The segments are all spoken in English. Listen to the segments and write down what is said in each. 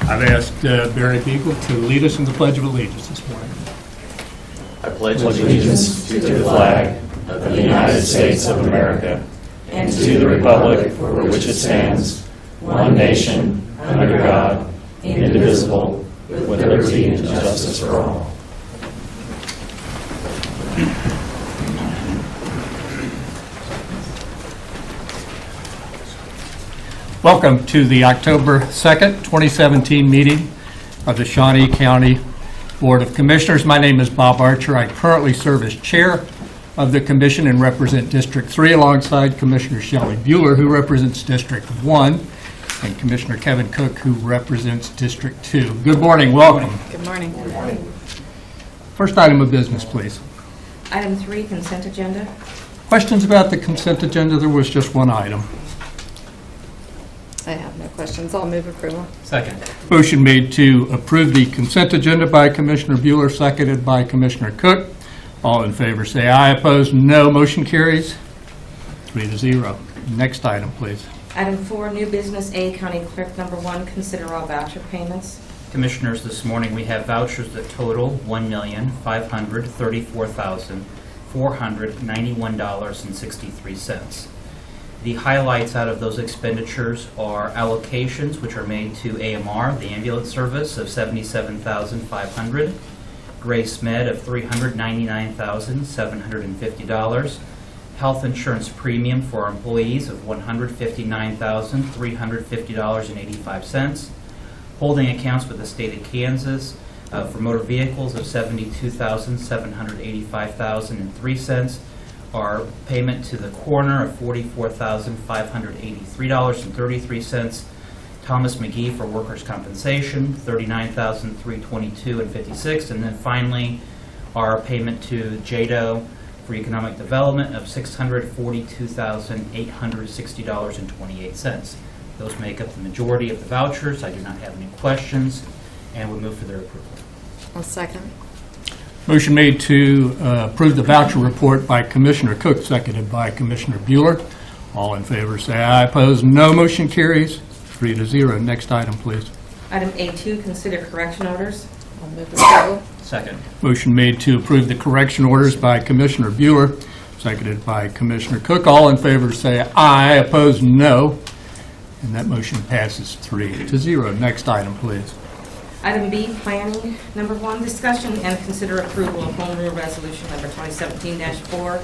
I've asked Barry Beagle to lead us in the Pledge of Allegiance this morning. I pledge allegiance to the flag of the United States of America and to the republic for which it stands, one nation, under God, indivisible, with liberty and justice for all. Welcome to the October 2nd, 2017 meeting of the Shawnee County Board of Commissioners. My name is Bob Archer. I currently serve as chair of the commission and represent District 3 alongside Commissioner Shelley Bueller, who represents District 1, and Commissioner Kevin Cook, who represents District 2. Good morning. Welcome. Good morning. Good morning. First item of business, please. Item 3, consent agenda. Questions about the consent agenda? There was just one item. I have no questions. I'll move approval. Second. Motion made to approve the consent agenda by Commissioner Bueller, seconded by Commissioner Cook. All in favor say aye. Opposed, no. Motion carries 3-0. Next item, please. Item 4, new business A, County Clerk number 1, consider all voucher payments. Commissioners, this morning we have vouchers that total $1,534,491.63. The highlights out of those expenditures are allocations, which are made to AMR, the ambulance service, of $77,500, Grace Med of $399,750, health insurance premium for our employees of $159,350.85, holding accounts with the state of Kansas for motor vehicles of $72,785.03, our payment to the coroner of $44,583.33, Thomas McGee for workers' compensation, $39,322.56, and then finally our payment to JADO for economic development of $642,860.28. Those make up the majority of the vouchers. I do not have any questions and would move for their approval. I'll second. Motion made to approve the voucher report by Commissioner Cook, seconded by Commissioner Bueller. All in favor say aye. Opposed, no. Motion carries 3-0. Next item, please. Item A2, consider correction orders. I'll move approval. Second. Motion made to approve the correction orders by Commissioner Bueller, seconded by Commissioner Cook. All in favor say aye. Opposed, no. And that motion passes 3-0. Next item, please. Item B, planning number 1, discussion and consider approval of Home Rule Resolution number 2017-4,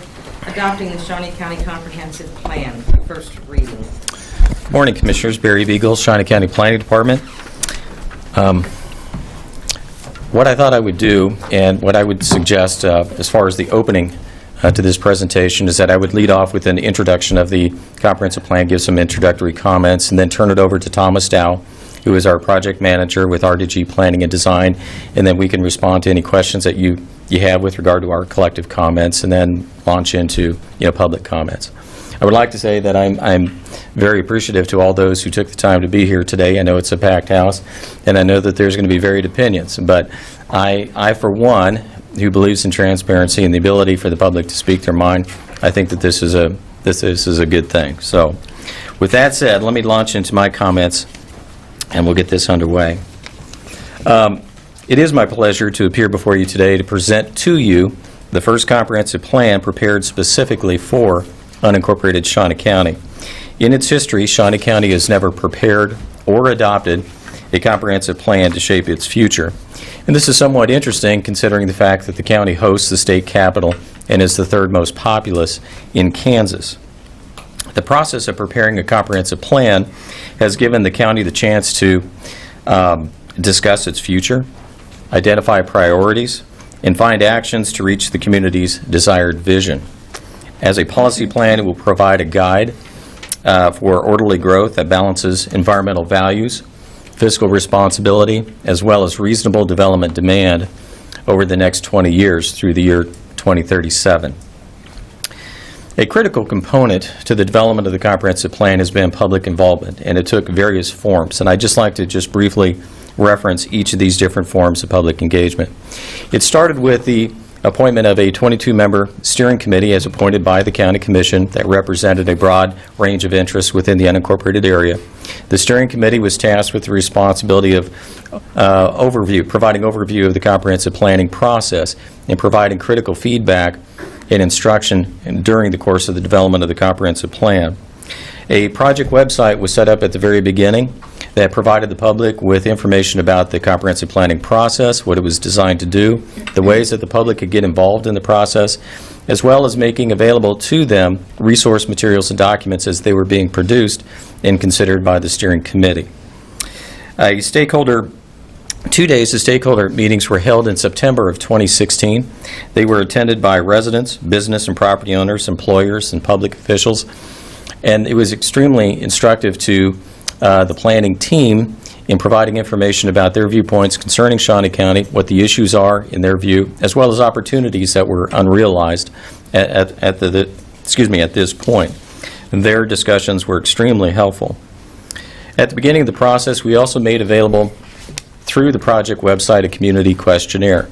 adopting the Shawnee County Comprehensive Plan, first reading. Good morning, Commissioners. Barry Beagle, Shawnee County Planning Department. What I thought I would do and what I would suggest as far as the opening to this presentation is that I would lead off with an introduction of the comprehensive plan, give some introductory comments, and then turn it over to Thomas Dow, who is our project manager with RDG Planning and Design, and then we can respond to any questions that you have with regard to our collective comments, and then launch into public comments. I would like to say that I'm very appreciative to all those who took the time to be here today. I know it's a packed house, and I know that there's going to be varied opinions, but I for one, who believes in transparency and the ability for the public to speak their mind, I think that this is a good thing. So, with that said, let me launch into my comments, and we'll get this underway. It is my pleasure to appear before you today to present to you the first comprehensive plan prepared specifically for unincorporated Shawnee County. In its history, Shawnee County has never prepared or adopted a comprehensive plan to shape its future. And this is somewhat interesting considering the fact that the county hosts the state capital and is the third most populous in Kansas. The process of preparing a comprehensive plan has given the county the chance to discuss its future, identify priorities, and find actions to reach the community's desired vision. As a policy plan, it will provide a guide for orderly growth that balances environmental values, fiscal responsibility, as well as reasonable development demand over the next 20 years through the year 2037. A critical component to the development of the comprehensive plan has been public involvement, and it took various forms. And I'd just like to just briefly reference each of these different forms of public engagement. It started with the appointment of a 22-member steering committee as appointed by the County Commission that represented a broad range of interests within the unincorporated area. The steering committee was tasked with the responsibility of providing overview of the comprehensive planning process and providing critical feedback and instruction during the course of the development of the comprehensive plan. A project website was set up at the very beginning that provided the public with information about the comprehensive planning process, what it was designed to do, the ways that the public could get involved in the process, as well as making available to them resource materials and documents as they were being produced and considered by the steering committee. 2 days of stakeholder meetings were held in September of 2016. They were attended by residents, business and property owners, employers, and public officials. And it was extremely instructive to the planning team in providing information about their viewpoints concerning Shawnee County, what the issues are in their view, as well as opportunities that were unrealized at this point. And their discussions were extremely helpful. At the beginning of the process, we also made available through the project website a community questionnaire.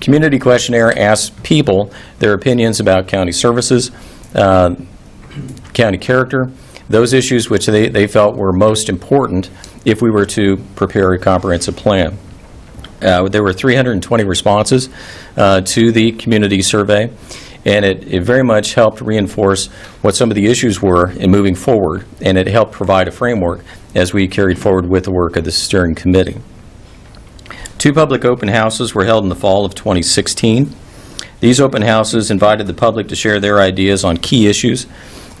Community questionnaire asks people their opinions about county services, county character, those issues which they felt were most important if we were to prepare a comprehensive plan. There were 320 responses to the community survey, and it very much helped reinforce what some of the issues were in moving forward, and it helped provide a framework as we carried forward with the work of the steering committee. 2 public open houses were held in the fall of 2016. These open houses invited the public to share their ideas on key issues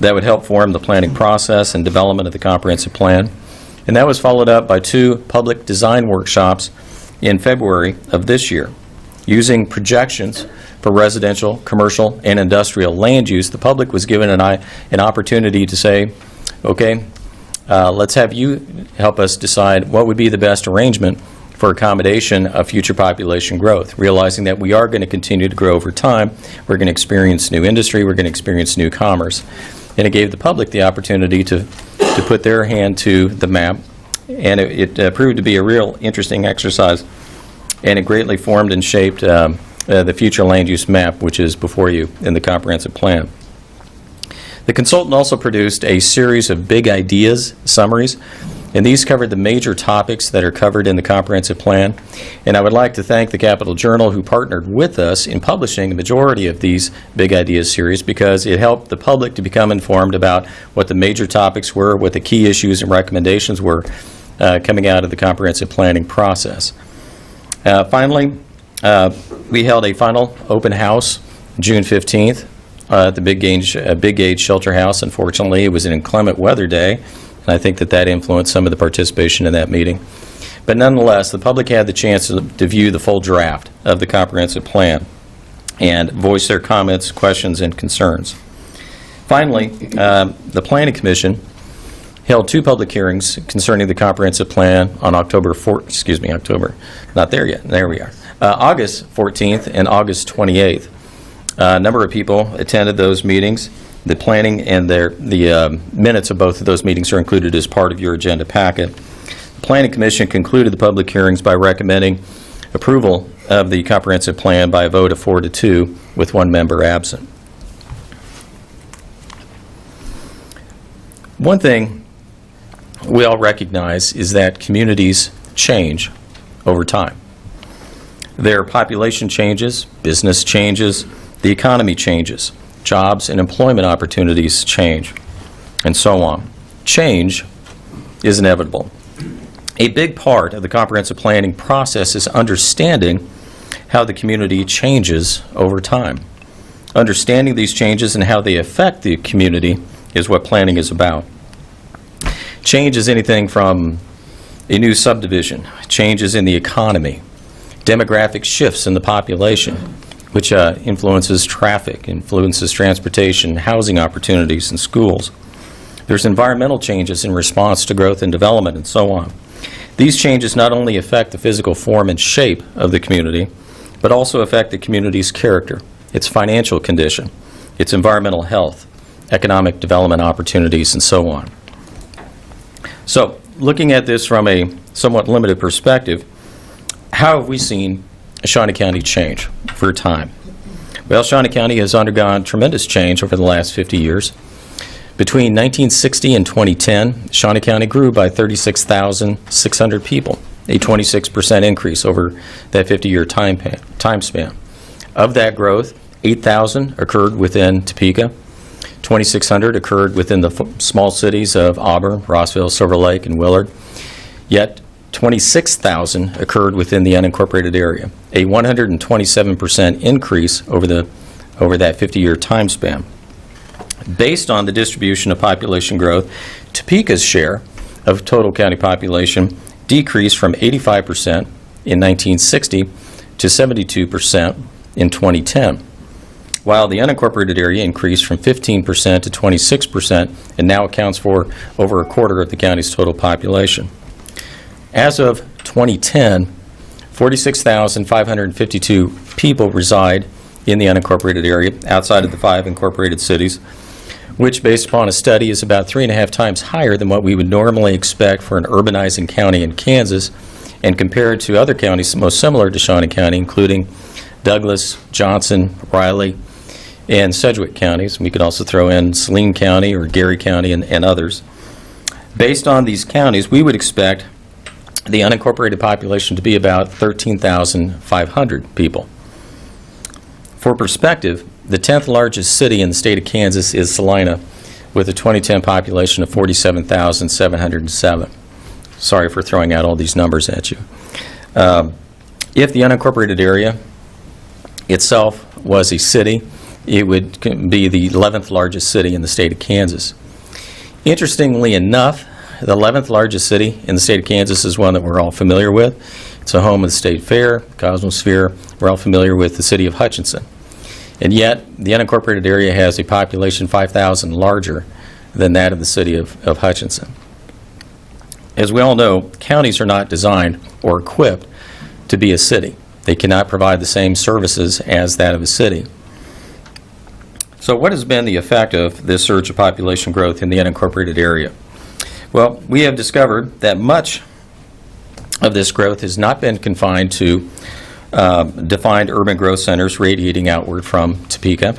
that would help form the planning process and development of the comprehensive plan. And that was followed up by 2 public design workshops in February of this year. Using projections for residential, commercial, and industrial land use, the public was given an opportunity to say, okay, let's have you help us decide what would be the best arrangement for accommodation of future population growth, realizing that we are going to continue to grow over time. We're going to experience new industry, we're going to experience new commerce. And it gave the public the opportunity to put their hand to the map, and it proved to be a real interesting exercise, and it greatly formed and shaped the future land use map, which is before you in the comprehensive plan. The consultant also produced a series of big ideas summaries, and these covered the major topics that are covered in the comprehensive plan. And I would like to thank the Capital Journal, who partnered with us in publishing the majority of these big ideas series, because it helped the public to become informed about what the major topics were, what the key issues and recommendations were coming out of the comprehensive planning process. Finally, we held a final open house June 15th at the Big Gauge Shelter House. Unfortunately, it was an inclement weather day, and I think that influenced some of the participation in that meeting. But nonetheless, the public had the chance to view the full draft of the comprehensive plan and voice their comments, questions, and concerns. Finally, the Planning Commission held 2 public hearings concerning the comprehensive plan on August 14th and August 28th. A number of people attended those meetings. The planning and the minutes of both of those meetings are included as part of your agenda packet. The Planning Commission concluded the public hearings by recommending approval of the comprehensive plan by a vote of 4-2 with 1 member absent. One thing we all recognize is that communities change over time. Their population changes, business changes, the economy changes. Jobs and employment opportunities change, and so on. Change is inevitable. A big part of the comprehensive planning process is understanding how the community changes over time. Understanding these changes and how they affect the community is what planning is about. Change is anything from a new subdivision, changes in the economy, demographic shifts in the population, which influences traffic, influences transportation, housing opportunities, and schools. There's environmental changes in response to growth and development, and so on. These changes not only affect the physical form and shape of the community, but also affect the community's character, its financial condition, its environmental health, economic development opportunities, and so on. So, looking at this from a somewhat limited perspective, how have we seen Shawnee County change for time? Well, Shawnee County has undergone tremendous change over the last 50 years. Between 1960 and 2010, Shawnee County grew by 36,600 people, a 26% increase over that 50-year time span. Of that growth, 8,000 occurred within Topeka, 2,600 occurred within the small cities of Auburn, Rossville, Silver Lake, and Willard, yet 26,000 occurred within the unincorporated area, a 127% increase over that 50-year time span. Based on the distribution of population growth, Topeka's share of total county population decreased from 85% in 1960 to 72% in 2010, while the unincorporated area increased from 15% to 26% and now accounts for over a quarter of the county's total population. As of 2010, 46,552 people reside in the unincorporated area outside of the 5 incorporated cities, which, based upon a study, is about 3.5 times higher than what we would normally expect for an urbanizing county in Kansas, and compared to other counties most similar to Shawnee County, including Douglas, Johnson, Riley, and Sedgwick counties. We could also throw in Saline County or Gary County and others. Based on these counties, we would expect the unincorporated population to be about 13,500 people. For perspective, the 10th largest city in the state of Kansas is Salina, with a 2010 population of 47,707. Sorry for throwing out all these numbers at you. If the unincorporated area itself was a city, it would be the 11th largest city in the state of Kansas. Interestingly enough, the 11th largest city in the state of Kansas is one that we're all familiar with. It's a home of the State Fair, Cosmosphere. We're all familiar with the city of Hutchinson. And yet, the unincorporated area has a population 5,000 larger than that of the city of Hutchinson. As we all know, counties are not designed or equipped to be a city. They cannot provide the same services as that of a city. So what has been the effect of this surge of population growth in the unincorporated area? Well, we have discovered that much of this growth has not been confined to defined urban growth centers radiating outward from Topeka.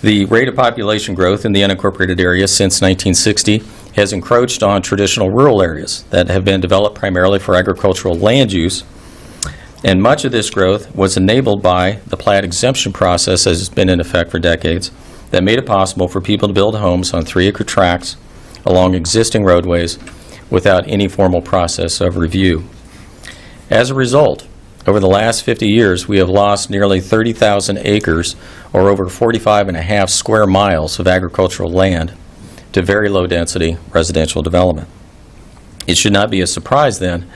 The rate of population growth in the unincorporated area since 1960 has encroached on traditional rural areas that have been developed primarily for agricultural land use, and much of this growth was enabled by the plat exemption process that has been in effect for decades that made it possible for people to build homes on 3-acre tracts along existing roadways without any formal process of review. As a result, over the last 50 years, we have lost nearly 30,000 acres, or over 45.5 square miles of agricultural land, to very low-density residential development. It should not be a surprise, then,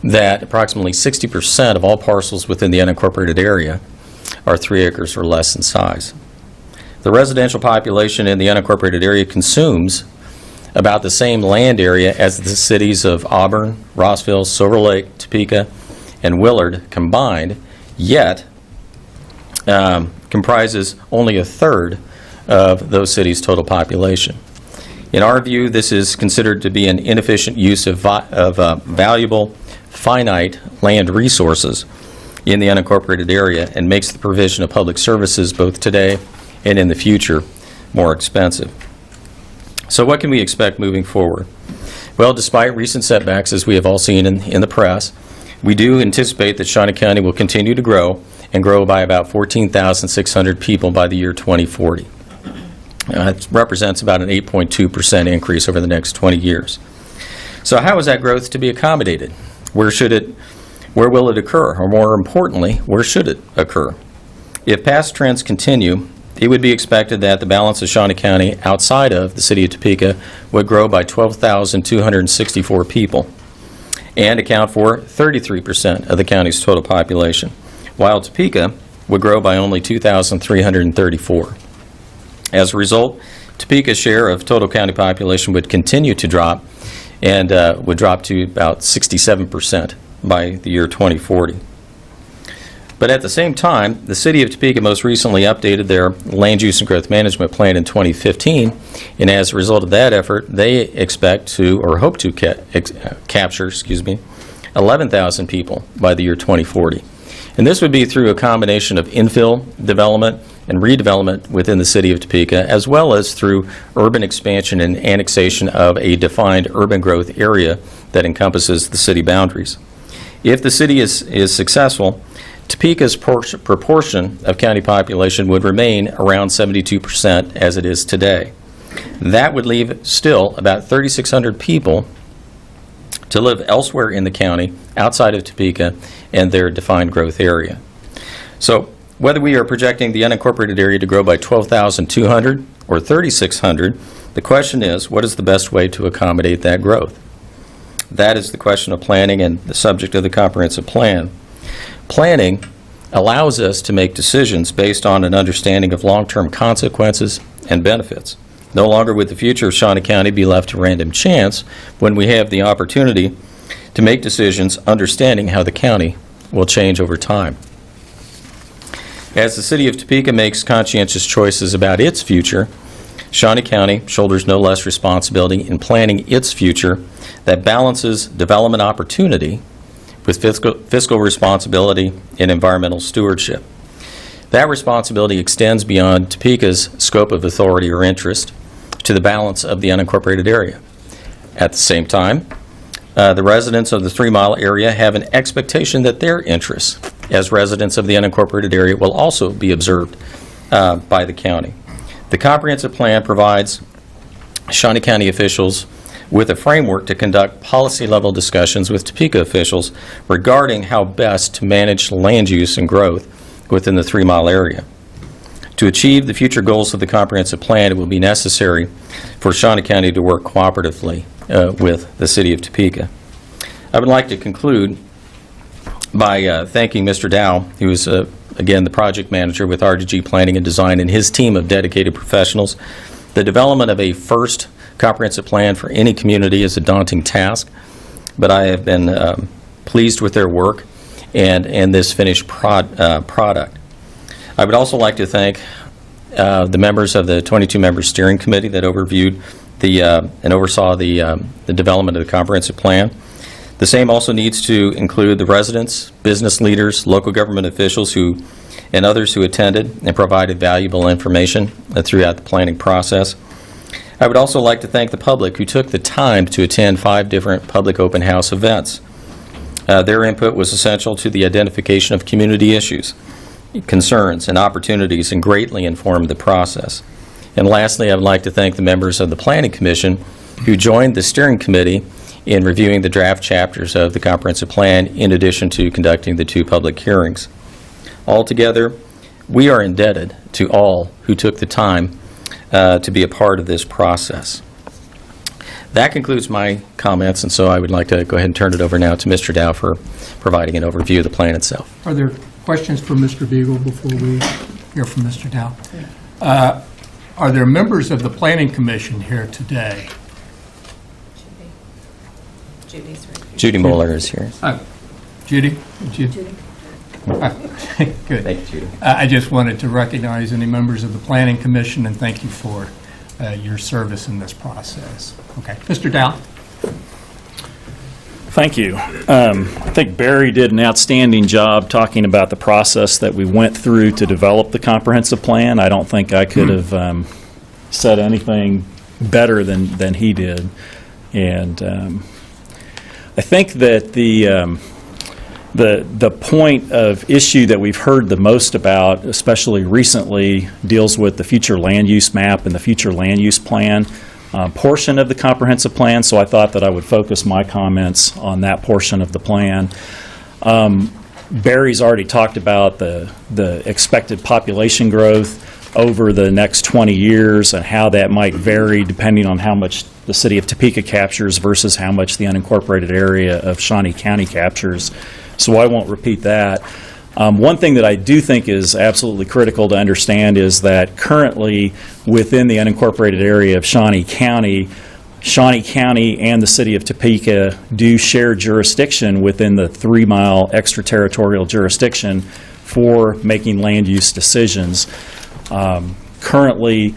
that approximately 60% of all parcels within the unincorporated area are 3 acres or less in size. The residential population in the unincorporated area consumes about the same land area as the cities of Auburn, Rossville, Silver Lake, Topeka, and Willard combined, yet comprises only a third of those cities' total population. In our view, this is considered to be an inefficient use of valuable, finite land resources in the unincorporated area and makes the provision of public services both today and in the future more expensive. So what can we expect moving forward? Well, despite recent setbacks, as we have all seen in the press, we do anticipate that Shawnee County will continue to grow and grow by about 14,600 people by the year 2040. It represents about an 8.2% increase over the next 20 years. So how is that growth to be accommodated? Where will it occur? Or more importantly, where should it occur? If past trends continue, it would be expected that the balance of Shawnee County outside of the city of Topeka would grow by 12,264 people and account for 33% of the county's total population, while Topeka would grow by only 2,334. As a result, Topeka's share of total county population would continue to drop and would drop to about 67% by the year 2040. But at the same time, the city of Topeka most recently updated their land use and growth management plan in 2015, and as a result of that effort, they expect to, or hope to capture 11,000 people by the year 2040. And this would be through a combination of infill development and redevelopment within the city of Topeka, as well as through urban expansion and annexation of a defined urban growth area that encompasses the city boundaries. If the city is successful, Topeka's proportion of county population would remain around 72% as it is today. That would leave still about 3,600 people to live elsewhere in the county outside of Topeka and their defined growth area. So whether we are projecting the unincorporated area to grow by 12,200 or 3,600, the question is, what is the best way to accommodate that growth? That is the question of planning and the subject of the comprehensive plan. Planning allows us to make decisions based on an understanding of long-term consequences and benefits. No longer would the future of Shawnee County be left to random chance when we have the opportunity to make decisions understanding how the county will change over time. As the city of Topeka makes conscientious choices about its future, Shawnee County shoulders no less responsibility in planning its future that balances development opportunity with fiscal responsibility and environmental stewardship. That responsibility extends beyond Topeka's scope of authority or interest to the balance of the unincorporated area. At the same time, the residents of the 3 Mile area have an expectation that their interests as residents of the unincorporated area will also be observed by the county. The comprehensive plan provides Shawnee County officials with a framework to conduct policy-level discussions with Topeka officials regarding how best to manage land use and growth within the 3 Mile area. To achieve the future goals of the comprehensive plan, it will be necessary for Shawnee County to work cooperatively with the city of Topeka. I would like to conclude by thanking Mr. Dow, who is, again, the project manager with RDG Planning and Design, and his team of dedicated professionals. The development of a first comprehensive plan for any community is a daunting task, but I have been pleased with their work and this finished product. I would also like to thank the members of the 22-member steering committee that overviewed and oversaw the development of the comprehensive plan. The same also needs to include the residents, business leaders, local government officials and others who attended and provided valuable information throughout the planning process. I would also like to thank the public who took the time to attend 5 different public open house events. Their input was essential to the identification of community issues, concerns, and opportunities, and greatly informed the process. And lastly, I would like to thank the members of the Planning Commission who joined the steering committee in reviewing the draft chapters of the comprehensive plan, in addition to conducting the 2 public hearings. Altogether, we are indebted to all who took the time to be a part of this process. That concludes my comments, and so I would like to go ahead and turn it over now to Mr. Dow for providing an overview of the plan itself. Are there questions for Mr. Beagle before we hear from Mr. Dow? Are there members of the Planning Commission here today? Judy's right here. Judy Moeller is here. Judy? Judy. Good. Thank you, Judy. I just wanted to recognize any members of the Planning Commission and thank you for your service in this process. Okay. Mr. Dow? Thank you. I think Barry did an outstanding job talking about the process that we went through to develop the comprehensive plan. I don't think I could have said anything better than he did. And I think that the point of issue that we've heard the most about, especially recently, deals with the future land use map and the future land use plan portion of the comprehensive plan, so I thought that I would focus my comments on that portion of the plan. Barry's already talked about the expected population growth over the next 20 years and how that might vary depending on how much the city of Topeka captures versus how much the unincorporated area of Shawnee County captures. So I won't repeat that. One thing that I do think is absolutely critical to understand is that currently within the unincorporated area of Shawnee County and the city of Topeka do share jurisdiction within the 3 Mile extraterritorial jurisdiction for making land use decisions. Currently,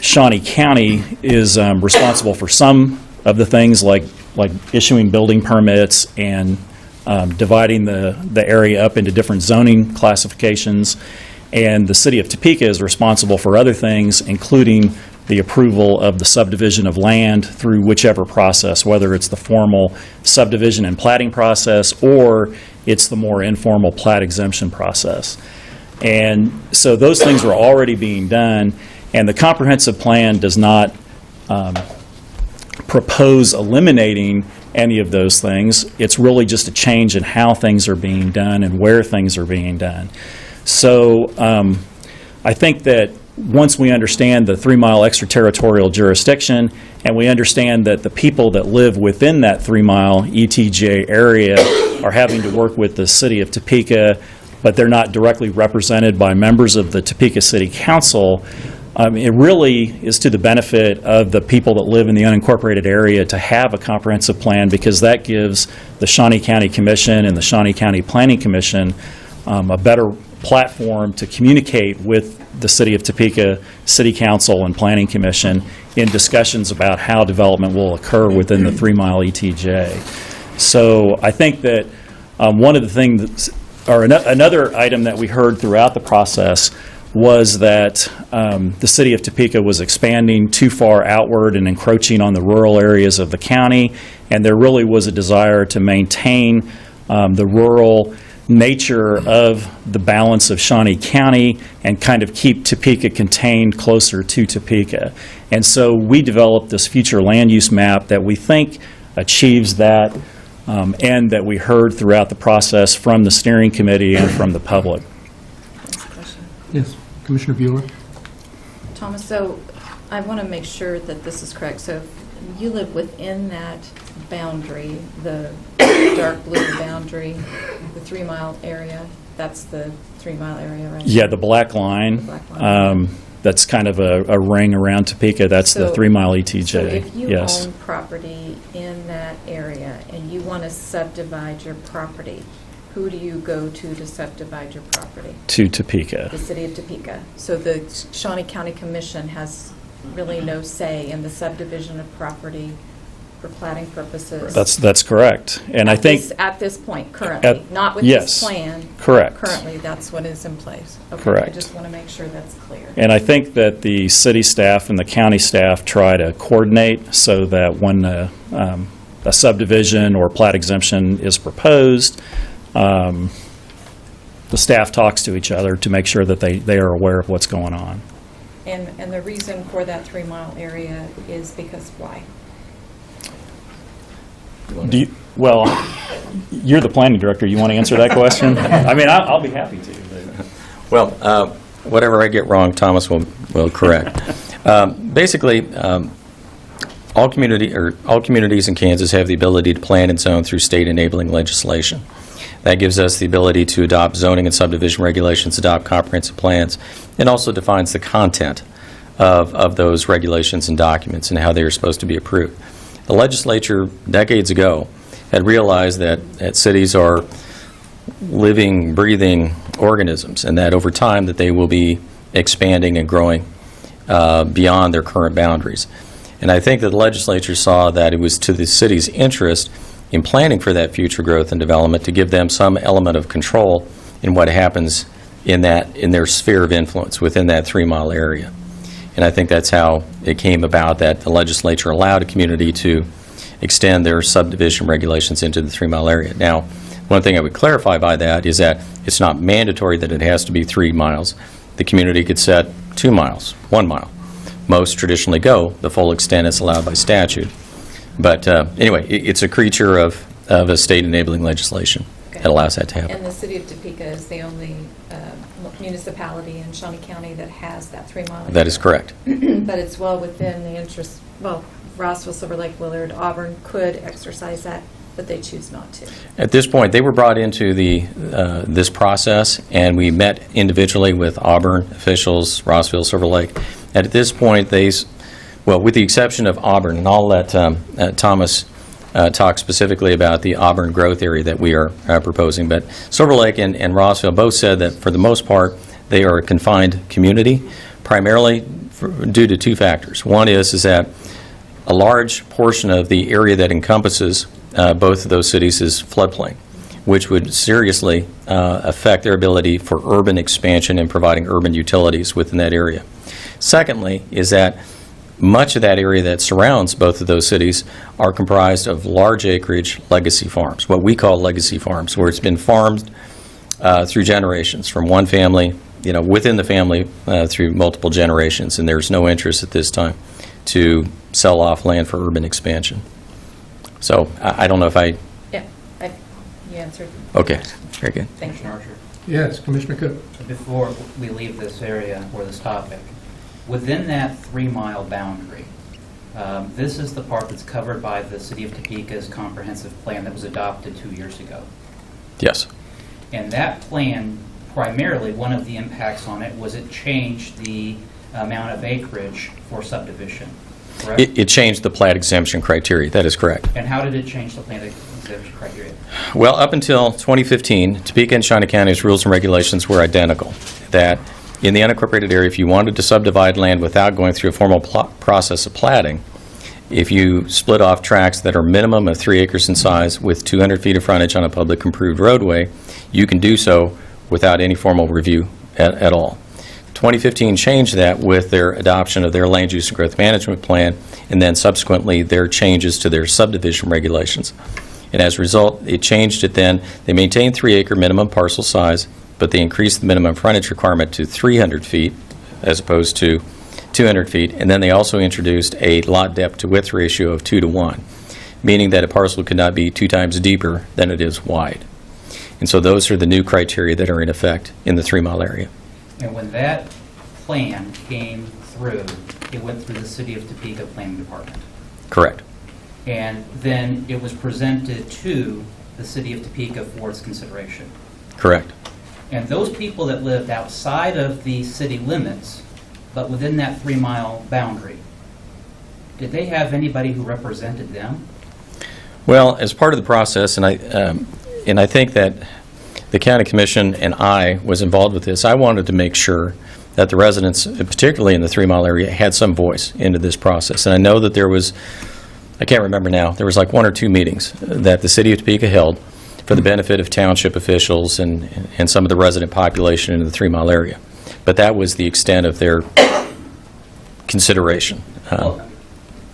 Shawnee County is responsible for some of the things like issuing building permits and dividing the area up into different zoning classifications. And the city of Topeka is responsible for other things, including the approval of the subdivision of land through whichever process, whether it's the formal subdivision and platting process or it's the more informal plat exemption process. And so those things are already being done, and the comprehensive plan does not propose eliminating any of those things. It's really just a change in how things are being done and where things are being done. So I think that once we understand the 3-mile extraterritorial jurisdiction, and we understand that the people that live within that 3-mile ETJ area are having to work with the city of Topeka, but they're not directly represented by members of the Topeka City Council, it really is to the benefit of the people that live in the unincorporated area to have a comprehensive plan, because that gives the Shawnee County Commission and the Shawnee County Planning Commission a better platform to communicate with the City of Topeka City Council and Planning Commission in discussions about how development will occur within the 3-mile ETJ. So I think that one of the things, or another item that we heard throughout the process was that the City of Topeka was expanding too far outward and encroaching on the rural areas of the county, and there really was a desire to maintain the rural nature of the balance of Shawnee County and kind of keep Topeka contained closer to Topeka. And so we developed this future land use map that we think achieves that and that we heard throughout the process from the steering committee and from the public. Yes, Commissioner Bueller? Thomas, so I want to make sure that this is correct. So you live within that boundary, the dark blue boundary, the 3-mile area, that's the 3-mile area, right? Yeah, the black line, The black line. that's kind of a ring around Topeka, that's the So- 3-mile ETJ. So if you Yes. own property in that area and you want to subdivide your property, who do you go to subdivide your property? To Topeka. The city of Topeka. So the Shawnee County Commission has really no say in the subdivision of property for platting purposes. That's correct. And I think, At this point, currently, not with yes, this plan. correct. Currently, that's what is in place. Okay, I Correct. just want to make sure that's clear. And I think that the city staff and the county staff try to coordinate so that when a subdivision or plat exemption is proposed, the staff talks to each other to make sure that they are aware of what's going on. And the reason for that 3-mile area is because why? Well, you're the planning director. You want to answer that question? I mean, I'll be happy to. But. Well, whatever I get wrong, Thomas will correct. Basically, all communities in Kansas have the ability to plan and zone through state enabling legislation. That gives us the ability to adopt zoning and subdivision regulations, adopt comprehensive plans, and also defines the content of those regulations and documents and how they are supposed to be approved. The legislature, decades ago, had realized that cities are living, breathing organisms, and that over time that they will be expanding and growing beyond their current boundaries. And I think that the legislature saw that it was to the city's interest in planning for that future growth and development to give them some element of control in what happens in their sphere of influence within that 3-mile area. And I think that's how it came about, that the legislature allowed a community to extend their subdivision regulations into the 3-mile area. Now, one thing I would clarify by that is that it's not mandatory that it has to be 3 miles. The community could set 2 miles, 1 mile. Most traditionally go the full extent as allowed by statute. But anyway, it's a creature of a state enabling legislation that allows that to happen. And the city of Topeka is the only municipality in Shawnee County that has that 3-mile area. That is correct. But it's well within the interest, well, Rossville, Silver Lake, Willard, Auburn could exercise that, but they choose not to. At this point, they were brought into this process, and we met individually with Auburn officials, Rossville, Silver Lake. And at this point, well, with the exception of Auburn, and I'll let Thomas talk specifically about the Auburn growth area that we are proposing, but Silver Lake and Rossville both said that for the most part, they are a confined community, primarily due to 2 factors. One is that a large portion of the area that encompasses both of those cities is floodplain. which would seriously affect their ability for urban expansion and providing urban utilities within that area. Secondly, is that much of that area that surrounds both of those cities are comprised of large acreage legacy farms, what we call legacy farms, where it's been farmed through generations from one family, within the family through multiple generations, and there's no interest at this time to sell off land for urban expansion. So I don't know if I... Yeah, you answered. Okay, very good. Thank you. Commissioner Archer, Yes, Commissioner Cook. before we leave this area or this topic, within that 3-mile boundary, this is the part that's covered by the City of Topeka's comprehensive plan that was adopted 2 years ago. Yes. And that plan, primarily, one of the impacts on it was it changed the amount of acreage for subdivision, correct? It changed the plat exemption criteria. That is correct. And how did it change the plan exemption criteria? Well, up until 2015, Topeka and Shawnee County's rules and regulations were identical, that in the unincorporated area, if you wanted to subdivide land without going through a formal process of platting, if you split off tracts that are minimum of 3 acres in size with 200 feet of frontage on a public improved roadway, you can do so without any formal review at all. 2015 changed that with their adoption of their land use and growth management plan, and then subsequently their changes to their subdivision regulations. And as a result, it changed it then. They maintained 3-acre minimum parcel size, but they increased the minimum frontage requirement to 300 feet as opposed to 200 feet. And then they also introduced a lot depth to width ratio of 2 to 1, meaning that a parcel could not be 2 times deeper than it is wide. And so those are the new criteria that are in effect in the 3-mile area. And when that plan came through, it went through the City of Topeka Planning Department. Correct. And then it was presented to the City of Topeka for its consideration. Correct. And those people that lived outside of the city limits, but within that 3-mile boundary, did they have anybody who represented them? Well, as part of the process, and I think that the county commission and I was involved with this, I wanted to make sure that the residents, particularly in the 3-mile area, had some voice into this process. And I know that there was, I can't remember now, there was like 1 or 2 meetings that the City of Topeka held for the benefit of township officials and some of the resident population in the 3-mile area. But that was the extent of their consideration. Well,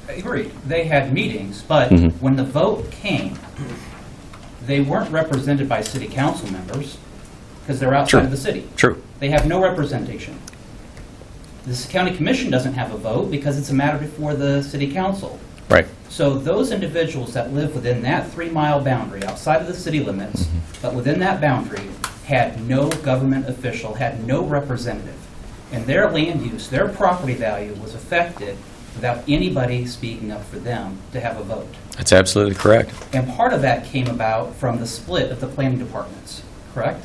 I agree. They had meetings, but when the vote came, they weren't represented by city council members because they're outside of the city. True. They have no representation. This county commission doesn't have a vote because it's a matter before the city council. Right. So those individuals that live within that 3-mile boundary, outside of the city limits, but within that boundary, had no government official, had no representative. And their land use, their property value was affected without anybody speaking up for them to have a vote. That's absolutely correct. And part of that came about from the split of the planning departments, correct?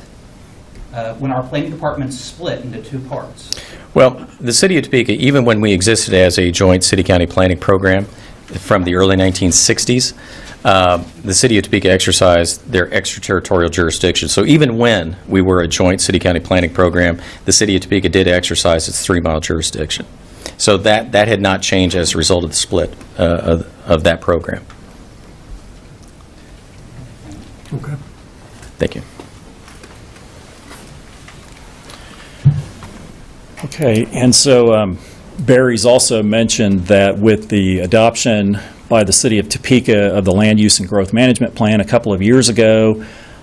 When our planning departments split into 2 parts. Well, the City of Topeka, even when we existed as a joint city-county planning program from the early 1960s, the City of Topeka exercised their extraterritorial jurisdiction. So even when we were a joint city-county planning program, the City of Topeka did exercise its 3-mile jurisdiction. So that had not changed as a result of the split of that program. Okay. Thank you. Okay, and so Barry's also mentioned that with the adoption by the City of Topeka of the Land Use and Growth Management Plan a couple of years ago,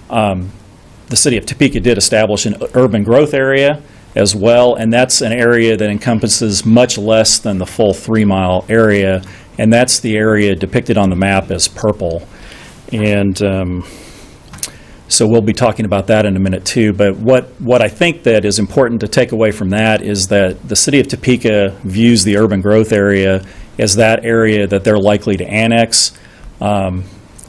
the City of Topeka did establish an urban growth area as well, and that's an area that encompasses much less than the full 3-mile area, and that's the area depicted on the map as purple. And so we'll be talking about that in a minute too, but what I think that is important to take away from that is that the City of Topeka views the urban growth area as that area that they're likely to annex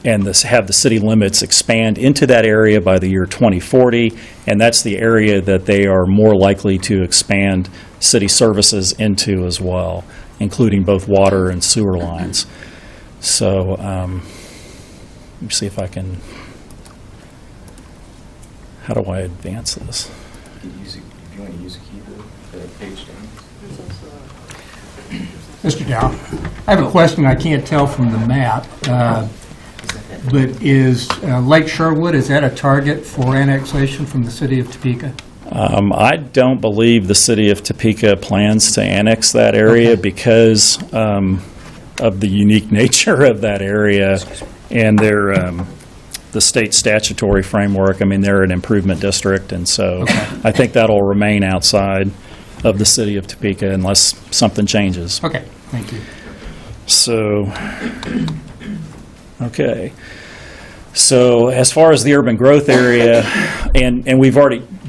and have the city limits expand into that area by the year 2040, and that's the area that they are more likely to expand city services into as well, including both water and sewer lines. So let me see if I can... How do I advance this? If you want to use a keyboard, page down. Mr. Dow, I have a question I can't tell from the map. But is Lake Sherwood, is that a target for annexation from the city of Topeka? I don't believe the city of Topeka plans to annex that area because of the unique nature of that area and the state statutory framework. I mean, they're an improvement district, and so I think that'll remain outside of the city of Topeka unless something changes. Okay, thank you. So, okay. So as far as the urban growth area, and we've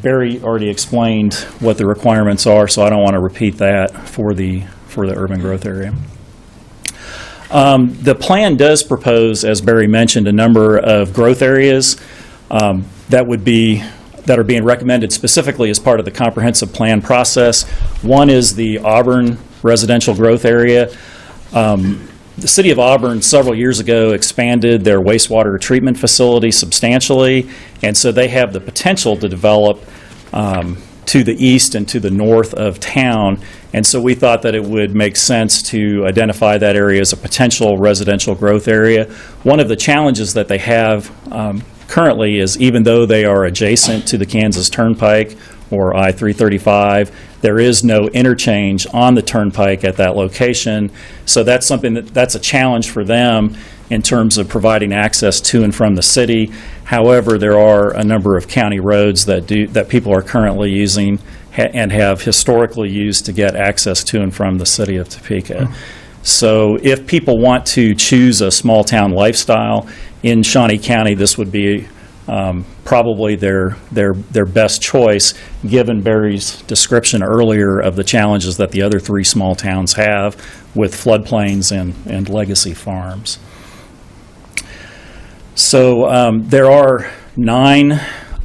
Barry already explained what the requirements are, so I don't want to repeat that for the urban growth area. The plan does propose, as Barry mentioned, a number of growth areas that are being recommended specifically as part of the comprehensive plan process. One is the Auburn residential growth area. The city of Auburn several years ago expanded their wastewater treatment facility substantially, and so they have the potential to develop to the east and to the north of town. And so we thought that it would make sense to identify that area as a potential residential growth area. One of the challenges that they have currently is, even though they are adjacent to the Kansas Turnpike or I-335, there is no interchange on the Turnpike at that location. So that's something that's a challenge for them in terms of providing access to and from the city. However, there are a number of county roads that people are currently using and have historically used to get access to and from the city of Topeka. So if people want to choose a small town lifestyle in Shawnee County, this would be probably their best choice, given Barry's description earlier of the challenges that the other three small towns have with floodplains and legacy farms. So there are 9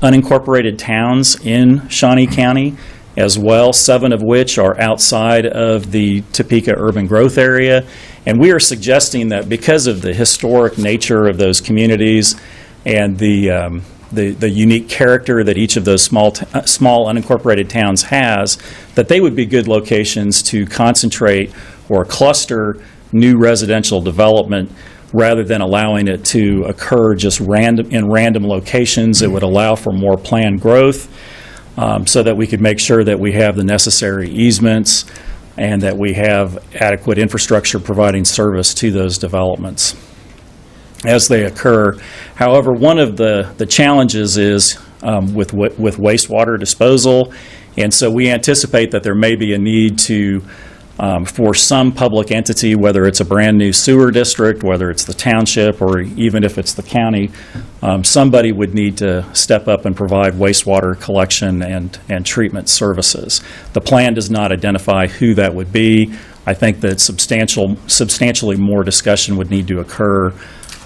unincorporated towns in Shawnee County as well, 7 of which are outside of the Topeka urban growth area. And we are suggesting that because of the historic nature of those communities and the unique character that each of those small unincorporated towns has, that they would be good locations to concentrate or cluster new residential development rather than allowing it to occur just in random locations. It would allow for more planned growth so that we could make sure that we have the necessary easements and that we have adequate infrastructure providing service to those developments as they occur. However, one of the challenges is with wastewater disposal, and so we anticipate that there may be a need to for some public entity, whether it's a brand new sewer district, whether it's the township, or even if it's the county, somebody would need to step up and provide wastewater collection and treatment services. The plan does not identify who that would be. I think that substantially more discussion would need to occur.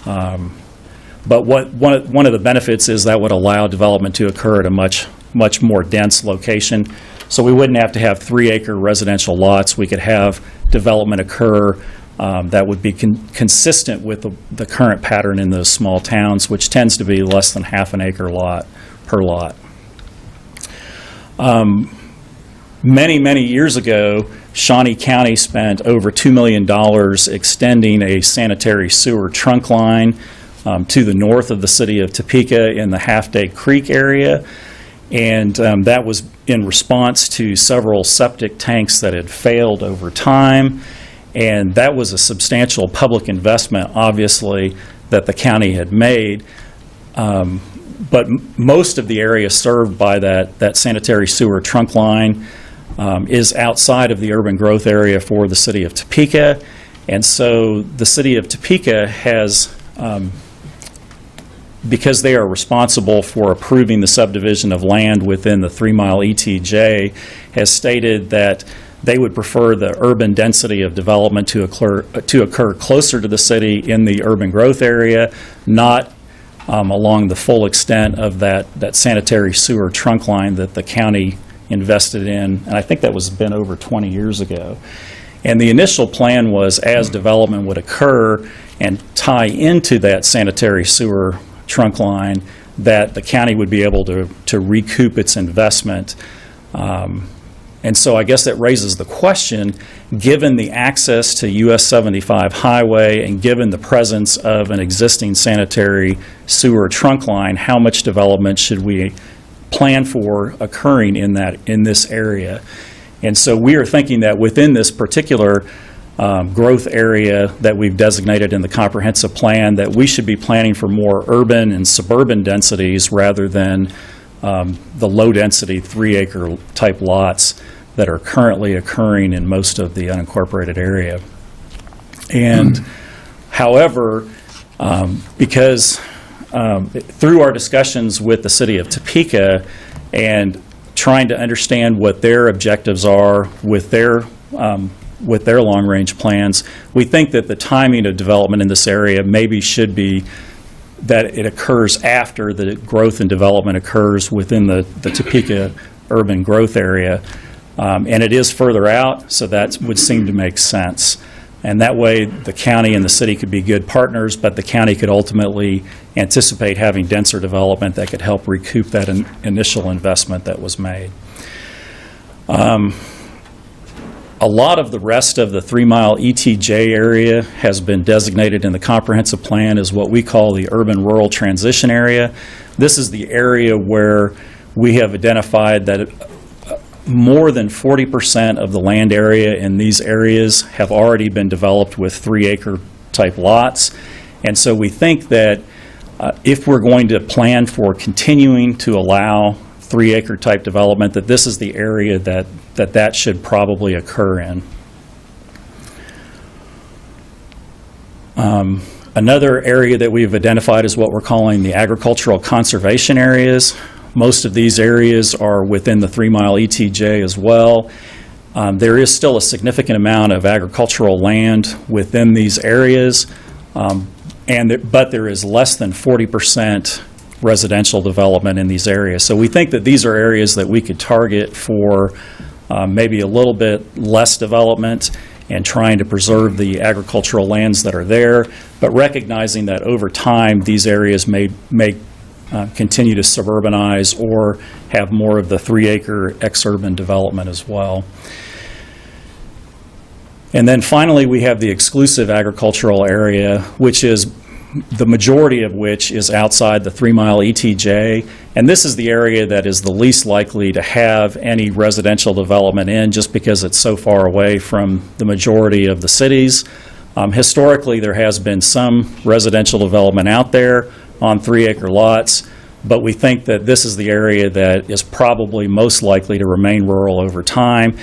But one of the benefits is that would allow development to occur at a much more dense location. So we wouldn't have to have 3-acre residential lots. We could have development occur that would be consistent with the current pattern in those small towns, which tends to be less than half an acre lot per lot. Many years ago, Shawnee County spent over $2 million extending a sanitary sewer trunk line to the north of the city of Topeka in the Half-Day Creek area. And that was in response to several septic tanks that had failed over time. And that was a substantial public investment, obviously, that the county had made. But most of the area served by that sanitary sewer trunk line is outside of the urban growth area for the city of Topeka. And so the city of Topeka has, because they are responsible for approving the subdivision of land within the 3-mile ETJ, has stated that they would prefer the urban density of development to occur closer to the city in the urban growth area, not along the full extent of that sanitary sewer trunk line that the county invested in, and I think that was been over 20 years ago. And the initial plan was, as development would occur and tie into that sanitary sewer trunk line, that the county would be able to recoup its investment And so I guess that raises the question, given the access to US 75 highway and given the presence of an existing sanitary sewer trunk line, how much development should we plan for occurring in this area? And so we are thinking that within this particular growth area that we've designated in the comprehensive plan, that we should be planning for more urban and suburban densities rather than the low-density 3-acre type lots that are currently occurring in most of the unincorporated area. And however, because through our discussions with the city of Topeka and trying to understand what their objectives are with their long-range plans, we think that the timing of development in this area maybe should be that it occurs after the growth and development occurs within the Topeka urban growth area. And it is further out, so that would seem to make sense. And that way, the county and the city could be good partners, but the county could ultimately anticipate having denser development that could help recoup that initial investment that was made. A lot of the rest of the 3-mile ETJ area has been designated in the comprehensive plan as what we call the urban-rural transition area. This is the area where we have identified that more than 40% of the land area in these areas have already been developed with 3-acre type lots. And so we think that if we're going to plan for continuing to allow 3-acre type development, that this is the area that should probably occur in. Another area that we've identified is what we're calling the agricultural conservation areas. Most of these areas are within the 3-mile ETJ as well. There is still a significant amount of agricultural land within these areas, but there is less than 40% residential development in these areas. So we think that these are areas that we could target for maybe a little bit less development and trying to preserve the agricultural lands that are there, but recognizing that over time these areas may continue to suburbanize or have more of the 3-acre ex-urban development as well. And then finally, we have the exclusive agricultural area, which is the majority of which is outside the 3-mile ETJ. And this is the area that is the least likely to have any residential development in, just because it's so far away from the majority of the cities. Historically, there has been some residential development out there on 3-acre lots, but we think that this is the area that is probably most likely to remain rural over time.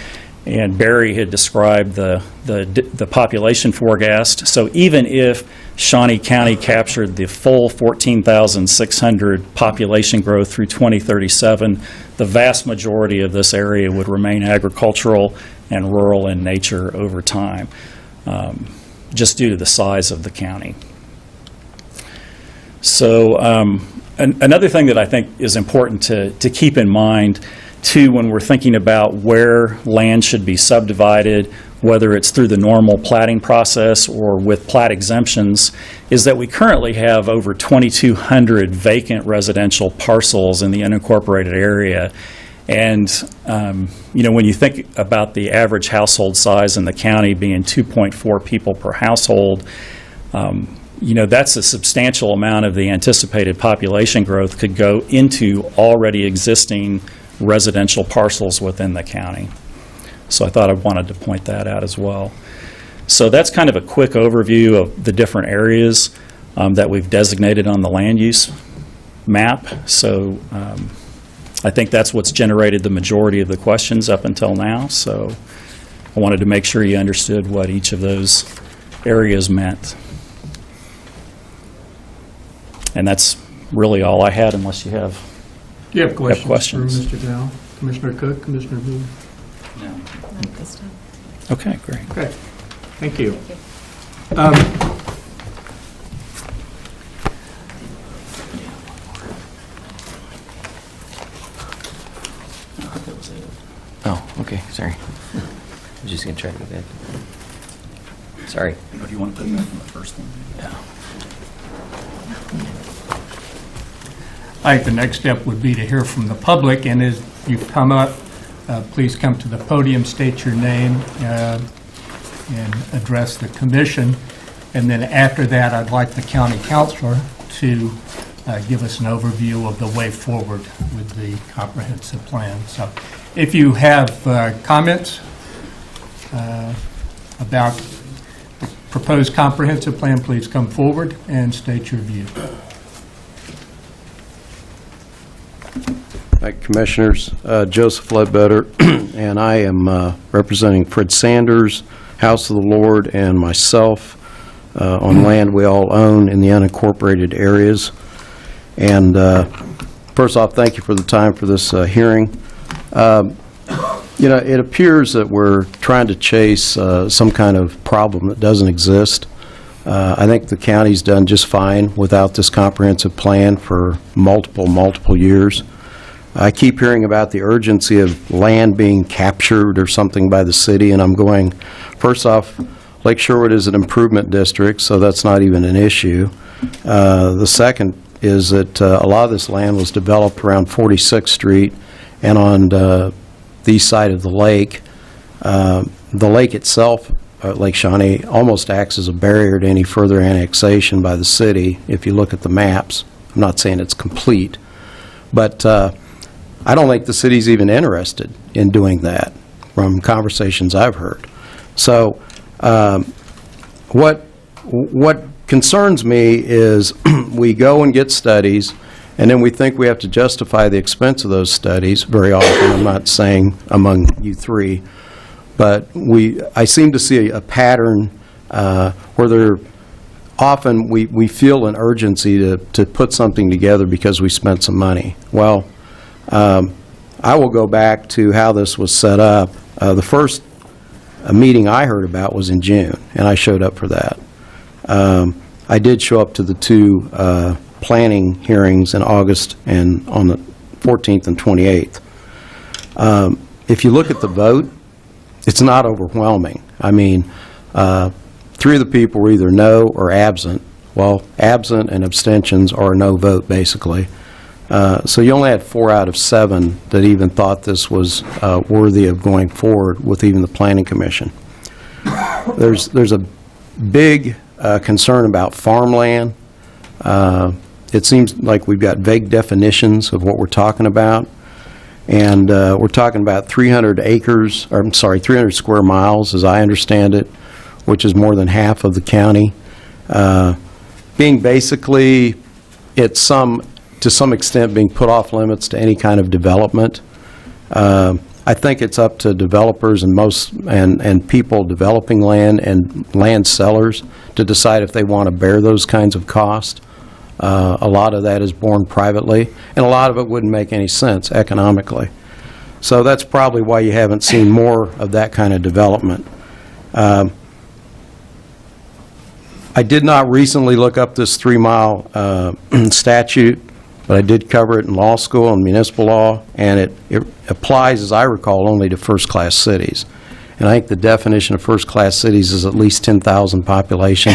And Barry had described the population forecast. So even if Shawnee County captured the full 14,600 population growth through 2037, the vast majority of this area would remain agricultural and rural in nature over time, just due to the size of the county. So another thing that I think is important to keep in mind too when we're thinking about where land should be subdivided, whether it's through the normal platting process or with plat exemptions, is that we currently have over 2,200 vacant residential parcels in the unincorporated area. And when you think about the average household size in the county being 2.4 people per household, that's a substantial amount of the anticipated population growth could go into already existing residential parcels within the county. So I thought I wanted to point that out as well. So that's kind of a quick overview of the different areas that we've designated on the land use map. So I think that's what's generated the majority of the questions up until now. So I wanted to make sure you understood what each of those areas meant. And that's really all I had, unless you have Do you have questions questions. for Mr. Dow? Commissioner Cook, Commissioner Booth? No. Not this time. Okay, great. Okay, thank you. Oh, okay, sorry. I was just going to try to go back. Sorry. Or do you want to put it back on the first one? Yeah. I think the next step would be to hear from the public, and as you've come up please come to the podium, state your name, and address the commission. And then after that, I'd like the county councilor to give us an overview of the way forward with the comprehensive plan. So if you have comments about the proposed comprehensive plan, please come forward and state your view. Hi, Commissioners. Joseph Ledbetter, and I am representing Fred Sanders, House of the Lord, and myself on land we all own in the unincorporated areas. And first off, thank you for the time for this hearing. You know, it appears that we're trying to chase some kind of problem that doesn't exist. I think the county's done just fine without this comprehensive plan for multiple years. I keep hearing about the urgency of land being captured or something by the city, and I'm going, first off, Lake Sherwood is an improvement district, so that's not even an issue. The second is that a lot of this land was developed around 46th Street and on the east side of the lake. The lake itself, Lake Shawnee, almost acts as a barrier to any further annexation by the city, if you look at the maps. I'm not saying it's complete, but I don't think the city's even interested in doing that from conversations I've heard. So what concerns me is we go and get studies, and then we think we have to justify the expense of those studies very often. I'm not saying among you three, but I seem to see a pattern where often we feel an urgency to put something together because we spent some money. Well, I will go back to how this was set up. The first meeting I heard about was in June, and I showed up for that. I did show up to the two planning hearings in August and on the 14th and 28th. If you look at the vote, it's not overwhelming. I mean, three of the people were either no or absent. Well, absent and abstentions are a no vote, basically. So you only had 4 out of 7 that even thought this was worthy of going forward with even the Planning Commission. There's a big concern about farmland. It seems like we've got vague definitions of what we're talking about. And we're talking about 300 acres, or I'm sorry, 300 square miles, as I understand it, which is more than half of the county. Being basically, to some extent, being put off limits to any kind of development. I think it's up to developers and people developing land and land sellers to decide if they want to bear those kinds of costs. A lot of that is borne privately, and a lot of it wouldn't make any sense economically. So that's probably why you haven't seen more of that kind of development. I did not recently look up this 3-mile statute, but I did cover it in law school and municipal law, and it applies, as I recall, only to first-class cities. And I think the definition of first-class cities is at least 10,000 population.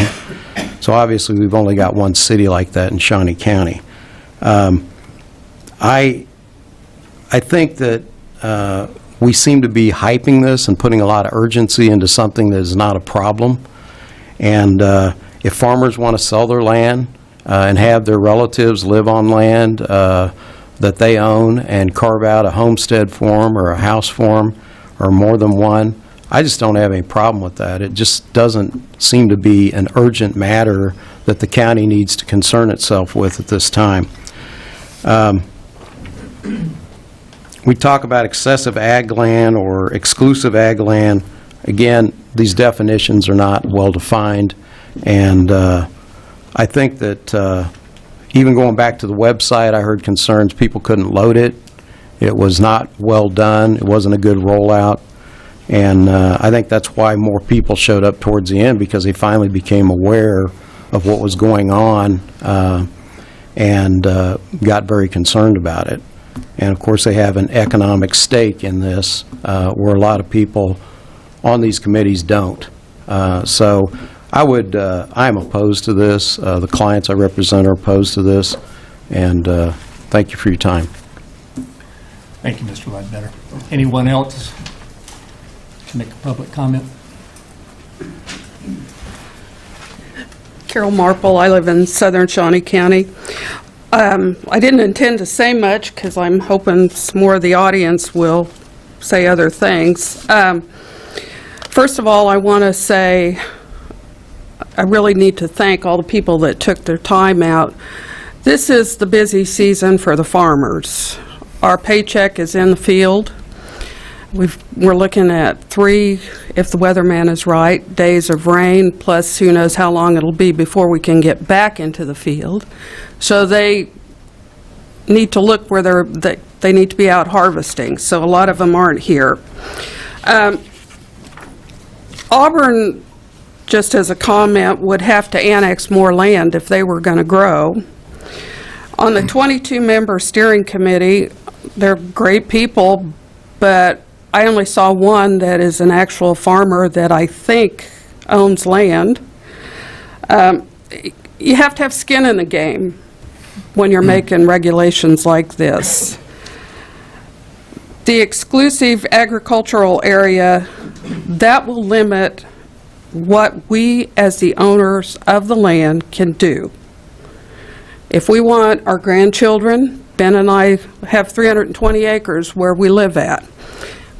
So obviously, we've only got one city like that in Shawnee County. I think that we seem to be hyping this and putting a lot of urgency into something that is not a problem. And if farmers want to sell their land and have their relatives live on land that they own and carve out a homestead for them or a house for them or more than one, I just don't have any problem with that. It just doesn't seem to be an urgent matter that the county needs to concern itself with at this time. We talk about excessive ag land or exclusive ag land. Again, these definitions are not well defined, and I think that even going back to the website, I heard concerns people couldn't load it. It was not well done. It wasn't a good rollout. And I think that's why more people showed up towards the end, because they finally became aware of what was going on and got very concerned about it. And of course, they have an economic stake in this where a lot of people on these committees don't. So I'm opposed to this. The clients I represent are opposed to this. And thank you for your time. Thank you, Mr. Ledbetter. Anyone else to make a public comment? Carol Marple, I live in southern Shawnee County. I didn't intend to say much because I'm hoping some more of the audience will say other things. First of all, I want to say I really need to thank all the people that took their time out. This is the busy season for the farmers. Our paycheck is in the field. We're looking at 3, if the weatherman is right, days of rain, plus who knows how long it'll be before we can get back into the field. So they need to look where they need to be out harvesting. So a lot of them aren't here. Auburn, just as a comment, would have to annex more land if they were going to grow. On the 22-member steering committee, they're great people, but I only saw one that is an actual farmer that I think owns land. You have to have skin in the game when you're making regulations like this. The exclusive agricultural area, that will limit what we as the owners of the land can do. If we want our grandchildren, Ben and I have 320 acres where we live at.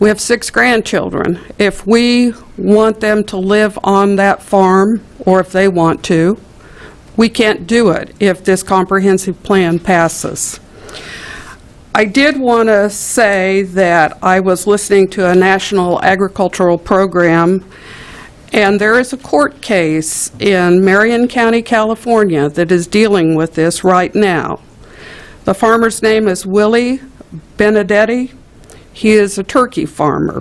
We have 6 grandchildren. If we want them to live on that farm, or if they want to, we can't do it if this comprehensive plan passes. I did want to say that I was listening to a national agricultural program, and there is a court case in Marion County, California, that is dealing with this right now. The farmer's name is Willie Benedetti. He is a turkey farmer.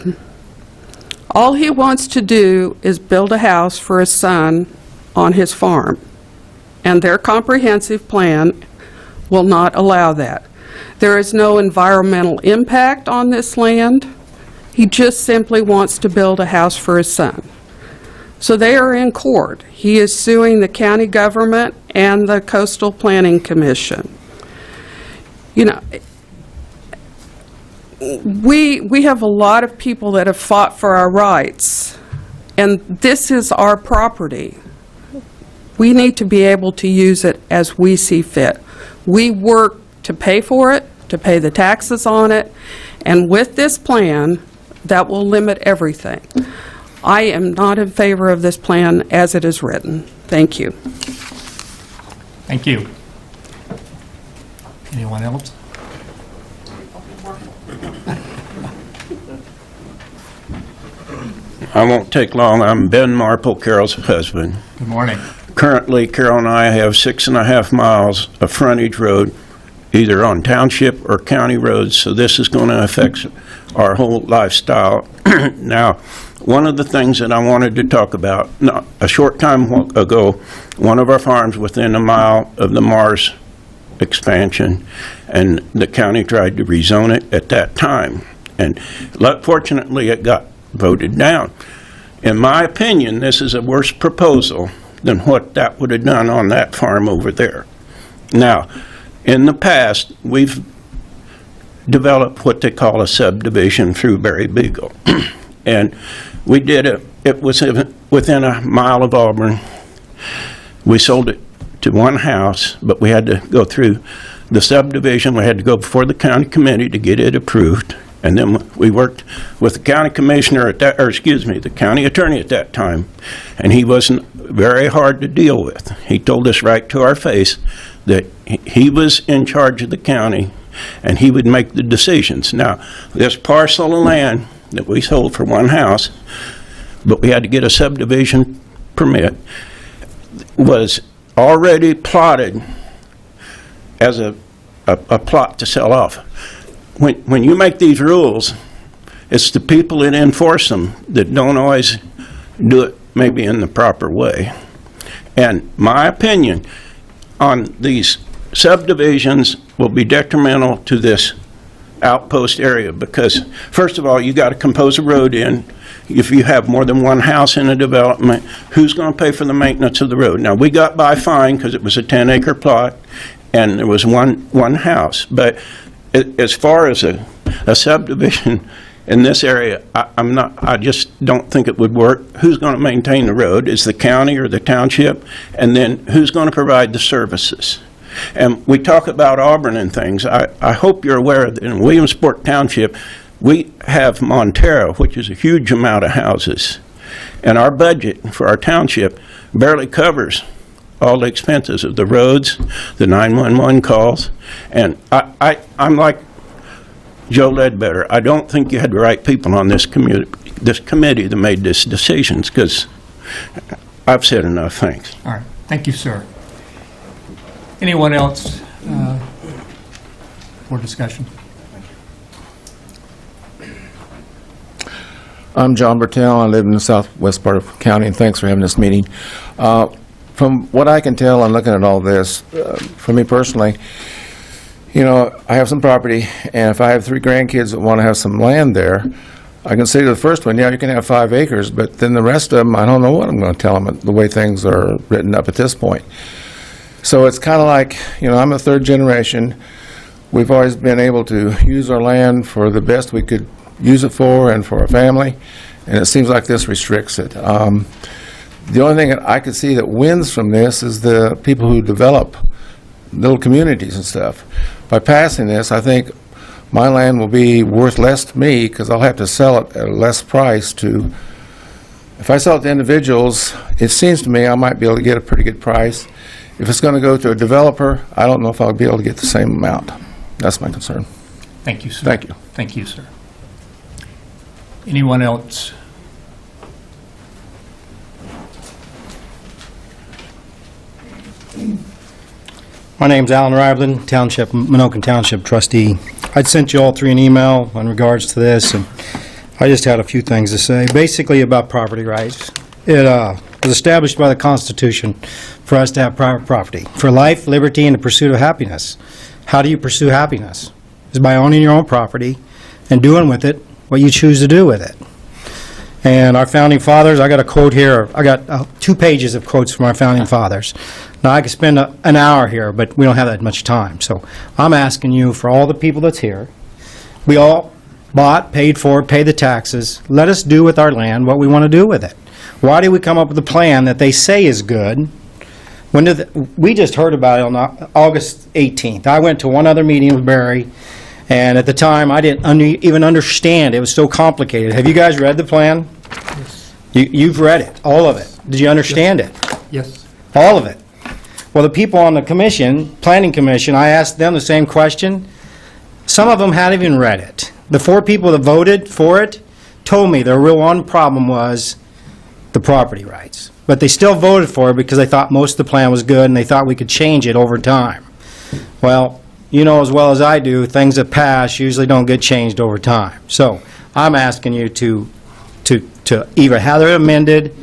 All he wants to do is build a house for his son on his farm, and their comprehensive plan will not allow that. There is no environmental impact on this land. He just simply wants to build a house for his son. So they are in court. He is suing the county government and the Coastal Planning Commission. You know, we have a lot of people that have fought for our rights, and this is our property. We need to be able to use it as we see fit. We work to pay for it, to pay the taxes on it, and with this plan, that will limit everything. I am not in favor of this plan as it is written. Thank you. Thank you. Anyone else? I won't take long. I'm Ben Marple, Carol's husband. Good morning. Currently, Carol and I have 6.5 miles of frontage road, either on township or county roads, so this is going to affect our whole lifestyle. Now, one of the things that I wanted to talk about, a short time ago, one of our farms within a mile of the Mars expansion, and the county tried to rezone it at that time. And fortunately, it got voted down. In my opinion, this is a worse proposal than what that would have done on that farm over there. Now, in the past, we've developed what they call a subdivision through Berry Beagle. And we did it was within a mile of Auburn. We sold it to one house, but we had to go through the subdivision. We had to go before the county committee to get it approved. And then we worked with the county commissioner at that, or excuse me, the county attorney at that time, and he wasn't very hard to deal with. He told us right to our face that he was in charge of the county and he would make the decisions. Now, this parcel of land that we sold for one house, but we had to get a subdivision permit, was already plotted as a plot to sell off. When you make these rules, it's the people that enforce them that don't always do it maybe in the proper way. And my opinion on these subdivisions will be detrimental to this outpost area because, first of all, you got to compose a road in. If you have more than one house in a development, who's going to pay for the maintenance of the road? Now, we got by fine because it was a 10-acre plot and there was one house. But as far as a a subdivision in this area, I just don't think it would work. Who's going to maintain the road? Is the county or the township? And then who's going to provide the services? And we talk about Auburn and things. I hope you're aware that in Williamsport Township, we have Montero, which is a huge amount of houses. And our budget for our township barely covers all the expenses of the roads, the 911 calls. And I'm like Joe Ledbetter. I don't think you had the right people on this committee that made these decisions, because I've said enough. Thanks. All right, thank you, sir. Anyone else for discussion? I'm John Bertel. I live in the southwest part of the county, and thanks for having this meeting. From what I can tell, and looking at all this, for me personally, you know, I have some property, and if I have 3 grandkids that want to have some land there, I can say to the first one, yeah, you can have 5 acres, but then the rest of them, I don't know what I'm going to tell them the way things are written up at this point. So it's kind of like, you know, I'm a 3rd generation. We've always been able to use our land for the best we could use it for and for our family, and it seems like this restricts it. The only thing that I could see that wins from this is the people who develop little communities and stuff. By passing this, I think my land will be worth less to me because I'll have to sell it at a less price to, if I sell it to individuals, it seems to me I might be able to get a pretty good price. If it's going to go to a developer, I don't know if I'll be able to get the same amount. That's my concern. Thank you, sir. Thank you. Thank you, sir. Anyone else? My name's Alan Rivlin, Township, Minokan Township trustee. I'd sent you all 3 an email in regards to this, and I just had a few things to say. Basically about property rights. It was established by the Constitution for us to have private property, for life, liberty, and the pursuit of happiness. How do you pursue happiness? Is by owning your own property and doing with it what you choose to do with it. And our founding fathers, I got a quote here. I got 2 pages of quotes from our founding fathers. Now, I could spend an hour here, but we don't have that much time. So I'm asking you, for all the people that's here, we all bought, paid for, paid the taxes. Let us do with our land what we want to do with it. Why do we come up with a plan that they say is good? We just heard about it on August 18th. I went to one other meeting with Barry, and at the time, I didn't even understand. It was so complicated. Have you guys read the plan? Yes. You've read it, all of it. Did you understand it? Yes. All of it. Well, the people on the commission, planning commission, I asked them the same question. Some of them hadn't even read it. The 4 people that voted for it told me their real one problem was the property rights. But they still voted for it because they thought most of the plan was good and they thought we could change it over time. Well, you know as well as I do, things that pass usually don't get changed over time. So I'm asking you to either have it amended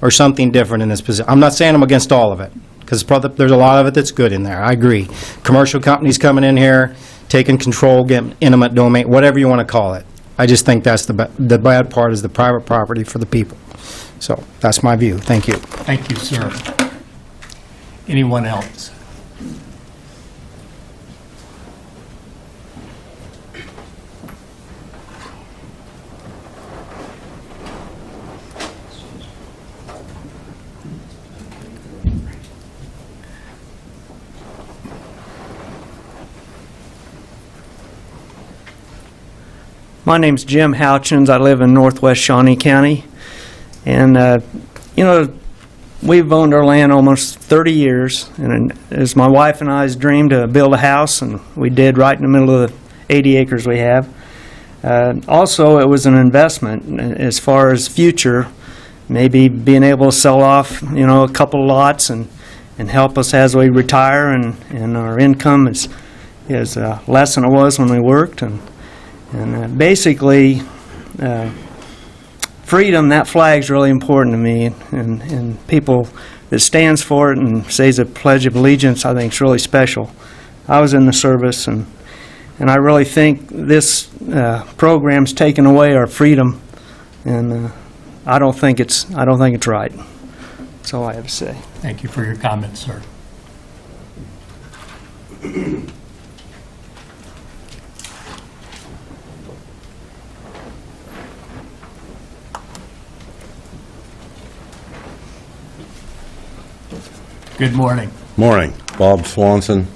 or something different in this position. I'm not saying I'm against all of it, because there's a lot of it that's good in there. I agree. Commercial companies coming in here, taking control, getting intimate domain, whatever you want to call it. I just think that's the bad part is the private property for the people. So that's my view. Thank you. Thank you, sir. Anyone else? My name's Jim Houchins. I live in northwest Shawnee County. And, you know, we've owned our land almost 30 years. And it's my wife and I's dream to build a house, and we did right in the middle of the 80 acres we have. Also, it was an investment as far as future, maybe being able to sell off, you know, a couple of lots and help us as we retire, and our income is less than it was when we worked. And basically, freedom, that flag's really important to me, and people that stands for it and says a Pledge of Allegiance, I think is really special. I was in the service, and I really think this program's taken away our freedom, and I don't think it's right. That's all I have to say. Thank you for your comments, sir. Good morning. Morning, Bob Swanson.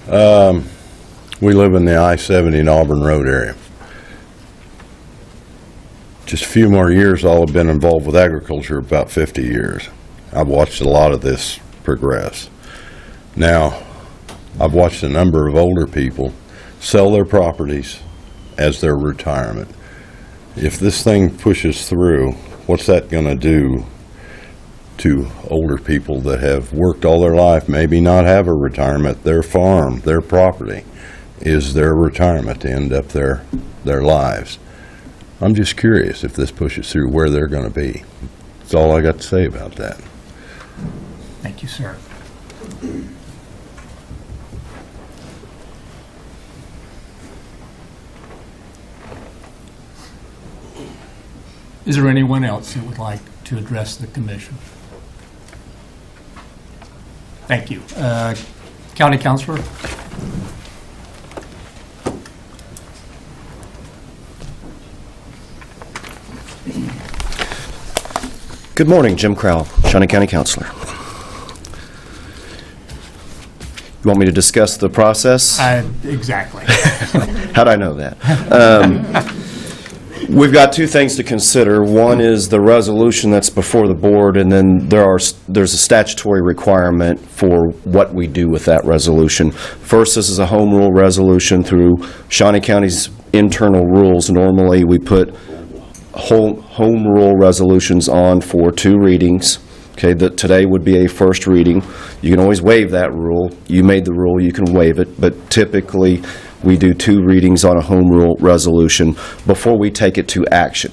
We live in the I-70 and Auburn Road area. Just a few more years, I'll have been involved with agriculture about 50 years. I've watched a lot of this progress. Now, I've watched a number of older people sell their properties as their retirement. If this thing pushes through, what's that going to do to older people that have worked all their life, maybe not have a retirement? Their farm, their property is their retirement to end up their lives. I'm just curious if this pushes through where they're going to be. That's all I got to say about that. Thank you, sir. Is there anyone else that would like to address the commission? Thank you. County Councilor? Good morning, Jim Crowell, Shawnee County Councilor. You want me to discuss the process? Exactly. How'd I know that? We've got two things to consider. One is the resolution that's before the board, and then there's a statutory requirement for what we do with that resolution. First, this is a home rule resolution through Shawnee County's internal rules. Normally, we put home rule resolutions on for 2 readings. Okay, that today would be a first reading. You can always waive that rule. You made the rule, you can waive it, but typically we do 2 readings on a home rule resolution before we take it to action.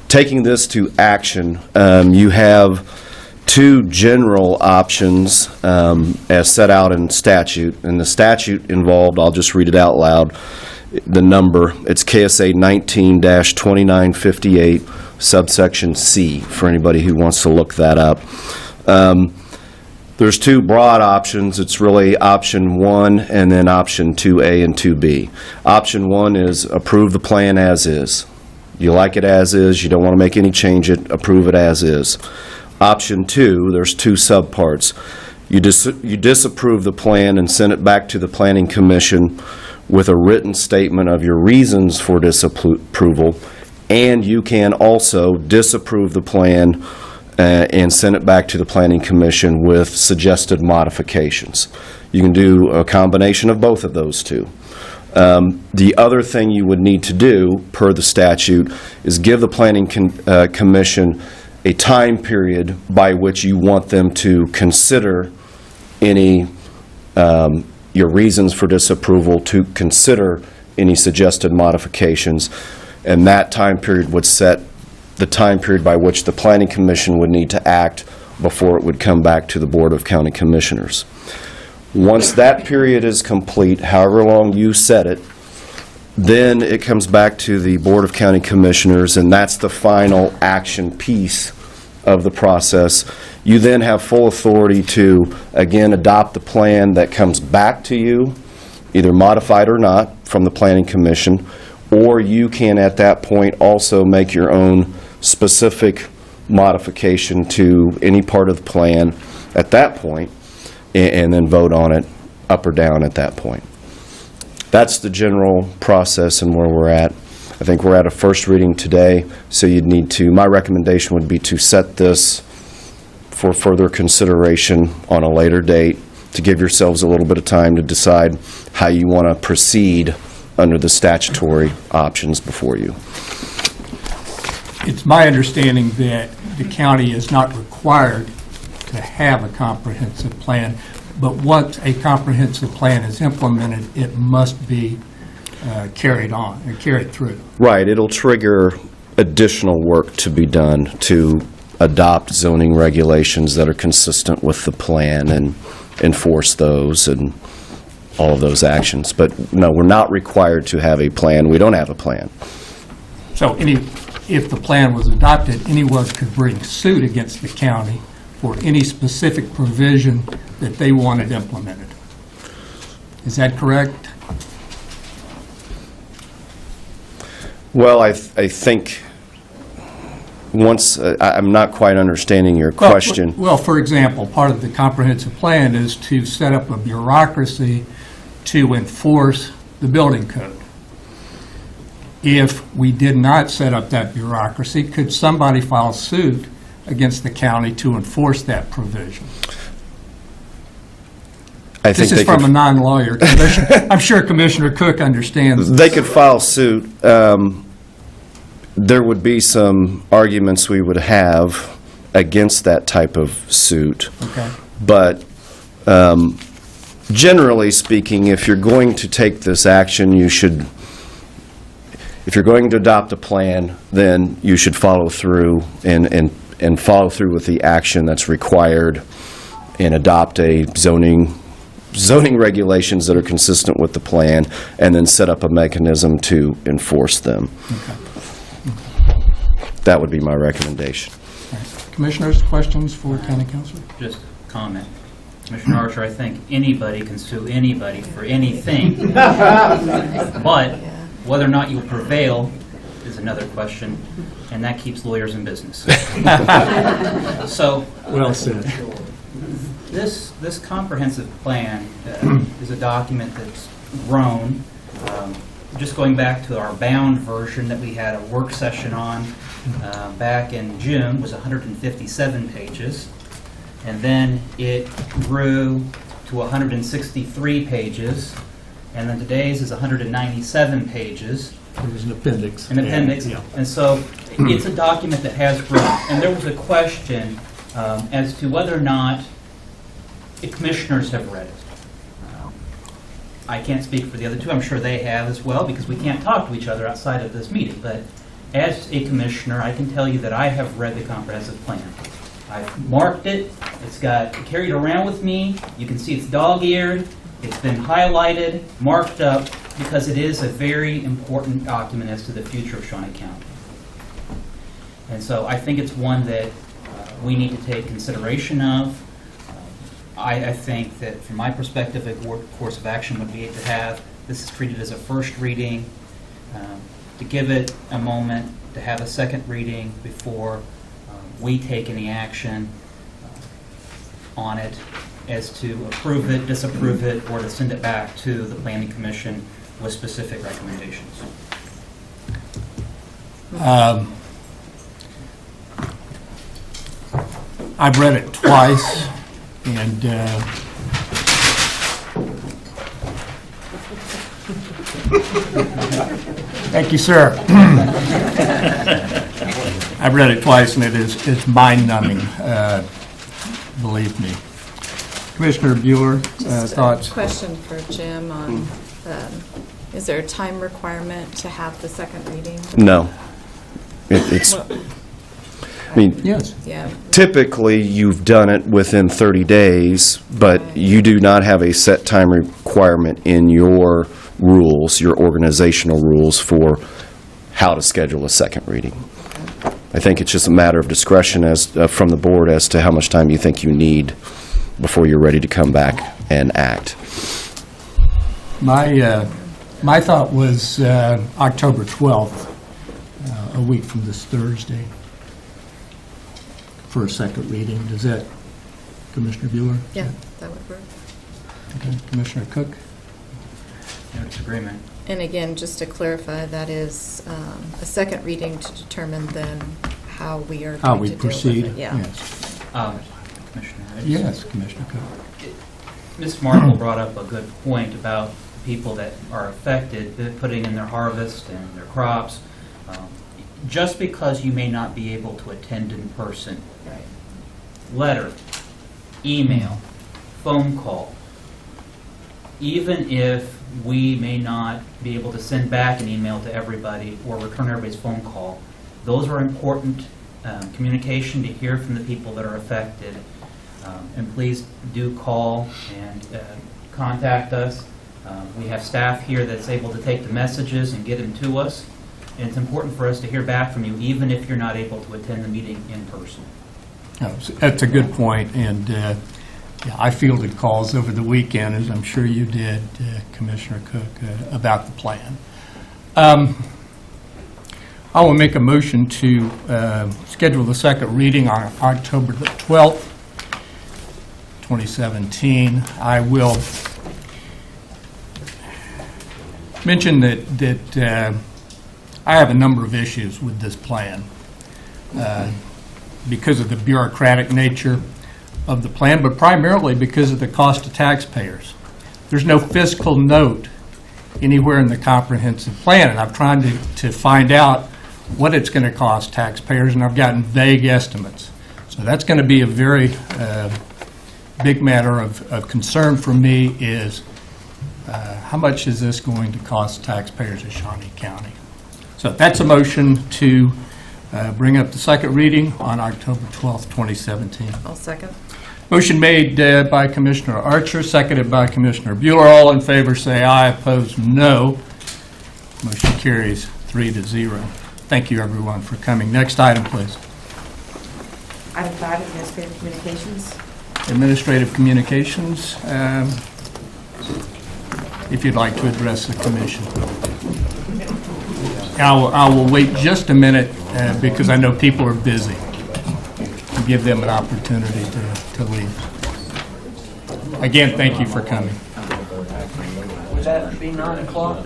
Taking this to action, you have 2 general options as set out in statute, and the statute involved, I'll just read it out loud, the number, it's KSA 19-2958, subsection C, for anybody who wants to look that up. There's 2 broad options. It's really option 1 and then option 2A and 2B. Option 1 is approve the plan as is. You like it as is, you don't want to make any change, approve it as is. Option 2, there's 2 subparts. You disapprove the plan and send it back to the Planning Commission with a written statement of your reasons for disapproval, and you can also disapprove the plan and send it back to the Planning Commission with suggested modifications. You can do a combination of both of those 2. The other thing you would need to do, per the statute, is give the Planning Commission a time period by which you want them to consider any your reasons for disapproval, to consider any suggested modifications, and that time period would set the time period by which the Planning Commission would need to act before it would come back to the Board of County Commissioners. Once that period is complete, however long you set it, then it comes back to the Board of County Commissioners, and that's the final action piece of the process. You then have full authority to, again, adopt the plan that comes back to you, either modified or not, from the Planning Commission, or you can, at that point, also make your own specific modification to any part of the plan at that point, and then vote on it up or down at that point. That's the general process and where we're at. I think we're at a first reading today, so you'd need to, my recommendation would be to set this for further consideration on a later date, to give yourselves a little bit of time to decide how you want to proceed under the statutory options before you. It's my understanding that the county is not required to have a comprehensive plan, but once a comprehensive plan is implemented, it must be carried on and carried through. Right, it'll trigger additional work to be done to adopt zoning regulations that are consistent with the plan and enforce those and all of those actions. But no, we're not required to have a plan. We don't have a plan. So if the plan was adopted, anyone could bring suit against the county for any specific provision that they wanted implemented. Is that correct? Well, I think I'm not quite understanding your question. Well, for example, part of the comprehensive plan is to set up a bureaucracy to enforce the building code. If we did not set up that bureaucracy, could somebody file suit against the county to enforce that provision? I think This is from a non-lawyer. I'm sure Commissioner Cook understands this. They could file suit. There would be some arguments we would have against that type of suit. Okay. But generally speaking, if you're going to take this action, if you're going to adopt a plan, then you should follow through and follow through with the action that's required and adopt a zoning regulations that are consistent with the plan, and then set up a mechanism to enforce them. Okay. That would be my recommendation. All right. Commissioners, questions for County Council? Just a comment. Commissioner Archer, I think anybody can sue anybody for anything. But whether or not you'll prevail is another question, and that keeps lawyers in business. So, Well said. this comprehensive plan is a document that's grown. Just going back to our bound version that we had a work session on back in June was 157 pages. And then it grew to 163 pages. And then today's is 197 pages. There was an appendix. An appendix. Yeah. And so it's a document that has grown. And there was a question as to whether or not the commissioners have read it. I can't speak for the other two. I'm sure they have as well, because we can't talk to each other outside of this meeting. But as a commissioner, I can tell you that I have read the comprehensive plan. I've marked it. It's got carried around with me. You can see it's dog-eared. It's been highlighted, marked up, because it is a very important document as to the future of Shawnee County. And so I think it's one that we need to take consideration of. I think that, from my perspective, a course of action would be to have this is treated as a first reading, to give it a moment, to have a second reading before we take any action on it as to approve it, disapprove it, or to send it back to the Planning Commission with specific recommendations. I've read it twice, and thank you, sir. I've read it twice, and it's mind-numbing, believe me. Commissioner Bueller, thoughts? Question for Jim on, is there a time requirement to have the second reading? No. It's, I mean, Yes. Yeah, typically, you've done it within 30 days, but you do not have a set time requirement in your rules, your organizational rules for how to schedule a second reading. I think it's just a matter of discretion from the board as to how much time you think you need before you're ready to come back and act. My thought was October 12th, a week from this Thursday, for a second reading. Does that, Commissioner Bueller? yeah, that would work. Okay. Commissioner Cook? No disagreement. And again, just to clarify, that is a second reading to determine then how we are How going we to deal with proceed? it. Yeah. Yes. Commissioner, I just- Yes, Commissioner Cook. Ms. Marple brought up a good point about people that are affected, putting in their harvest and their crops. Just because you may not be able to attend in person, letter, email, phone call, even if we may not be able to send back an email to everybody or return everybody's phone call, those are important communication to hear from the people that are affected. And please do call and contact us. We have staff here that's able to take the messages and get them to us. And it's important for us to hear back from you, even if you're not able to attend the meeting in person. That's a good point, and yeah, I fielded calls over the weekend, as I'm sure you did, Commissioner Cook, about the plan. I will make a motion to schedule the second reading on October the 12th, 2017. I will mention that I have a number of issues with this plan because of the bureaucratic nature of the plan, but primarily because of the cost to taxpayers. There's no fiscal note anywhere in the comprehensive plan, and I've tried to find out what it's going to cost taxpayers, and I've gotten vague estimates. So that's going to be a very big matter of concern for me is how much is this going to cost taxpayers of Shawnee County? So that's a motion to bring up the second reading on October 12th, 2017. I'll second. Motion made by Commissioner Archer, seconded by Commissioner Bueller. All in favor say aye, opposed no. Motion carries 3-0. Thank you, everyone, for coming. Next item, please. Item 5, Administrative Communications. Administrative communications. If you'd like to address the commission. I will wait just a minute because I know people are busy. To give them an opportunity to leave. Again, thank you for coming. Would that be 9 o'clock?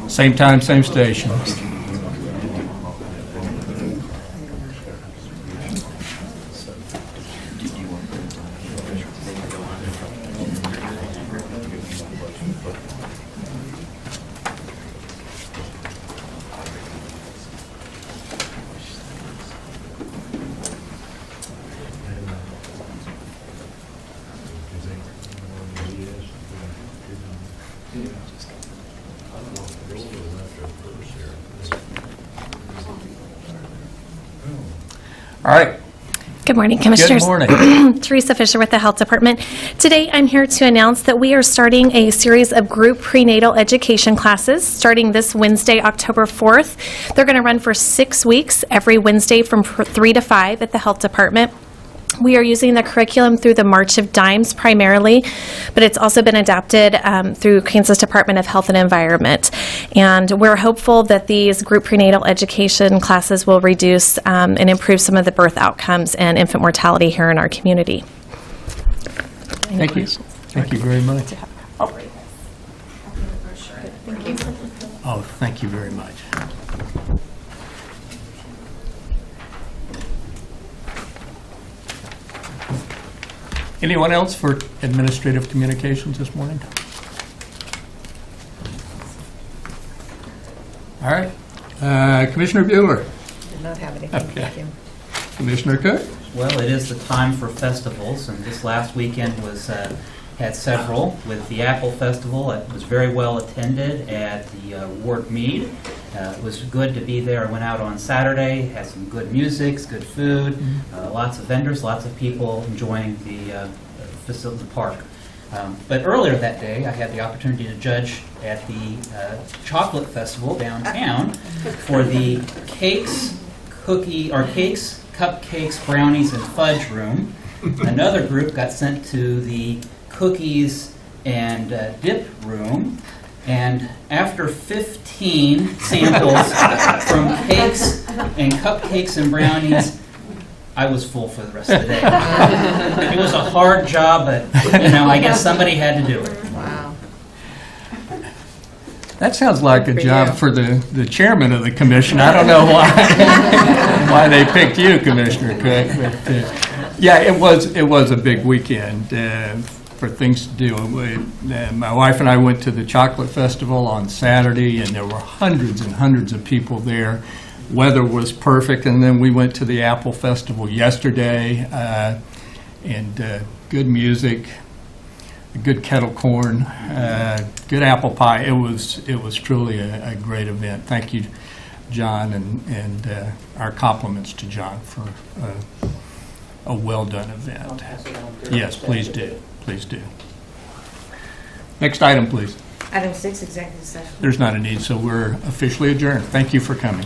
Same time, same station. All right. Good morning, Commissioners. Good morning. Teresa Fisher with the Health Department. Today, I'm here to announce that we are starting a series of group prenatal education classes starting this Wednesday, October 4th. They're going to run for 6 weeks, every Wednesday from 3 to 5 at the Health Department. We are using the curriculum through the March of Dimes primarily, but it's also been adapted through Kansas Department of Health and Environment. And we're hopeful that these group prenatal education classes will reduce and improve some of the birth outcomes and infant mortality here in our community. Thank you. Thank you very much. Oh, thank you very much. Anyone else for administrative communications this morning? All right. Commissioner Bueller. Did not have anything. Okay. Thank you. Commissioner Cook. Well, it is the time for festivals, and this last weekend had several. With the Apple Festival, it was very well attended at the Ward Mead. It was good to be there. I went out on Saturday, had some good music, good food, lots of vendors, lots of people enjoying the facility, the park. But earlier that day, I had the opportunity to judge at the Chocolate Festival downtown for the cakes, cupcakes, brownies, and fudge room. Another group got sent to the cookies and dip room. And after 15 samples from cakes and cupcakes and brownies, I was full for the rest of the day. It was a hard job, but I guess somebody had to do it. Wow. That sounds like a For job you. for the chairman of the commission. I don't know why they picked you, Commissioner Cook. But yeah, it was a big weekend for things to do. My wife and I went to the Chocolate Festival on Saturday, and there were hundreds and hundreds of people there. Weather was perfect, and then we went to the Apple Festival yesterday, and good music, good kettle corn, good apple pie. It was truly a great event. Thank you, John, and our compliments to John for a well-done event. Yes, please do. Please do. Next item, please. Item 6, Executive Session. There's not a need, so we're officially adjourned. Thank you for coming.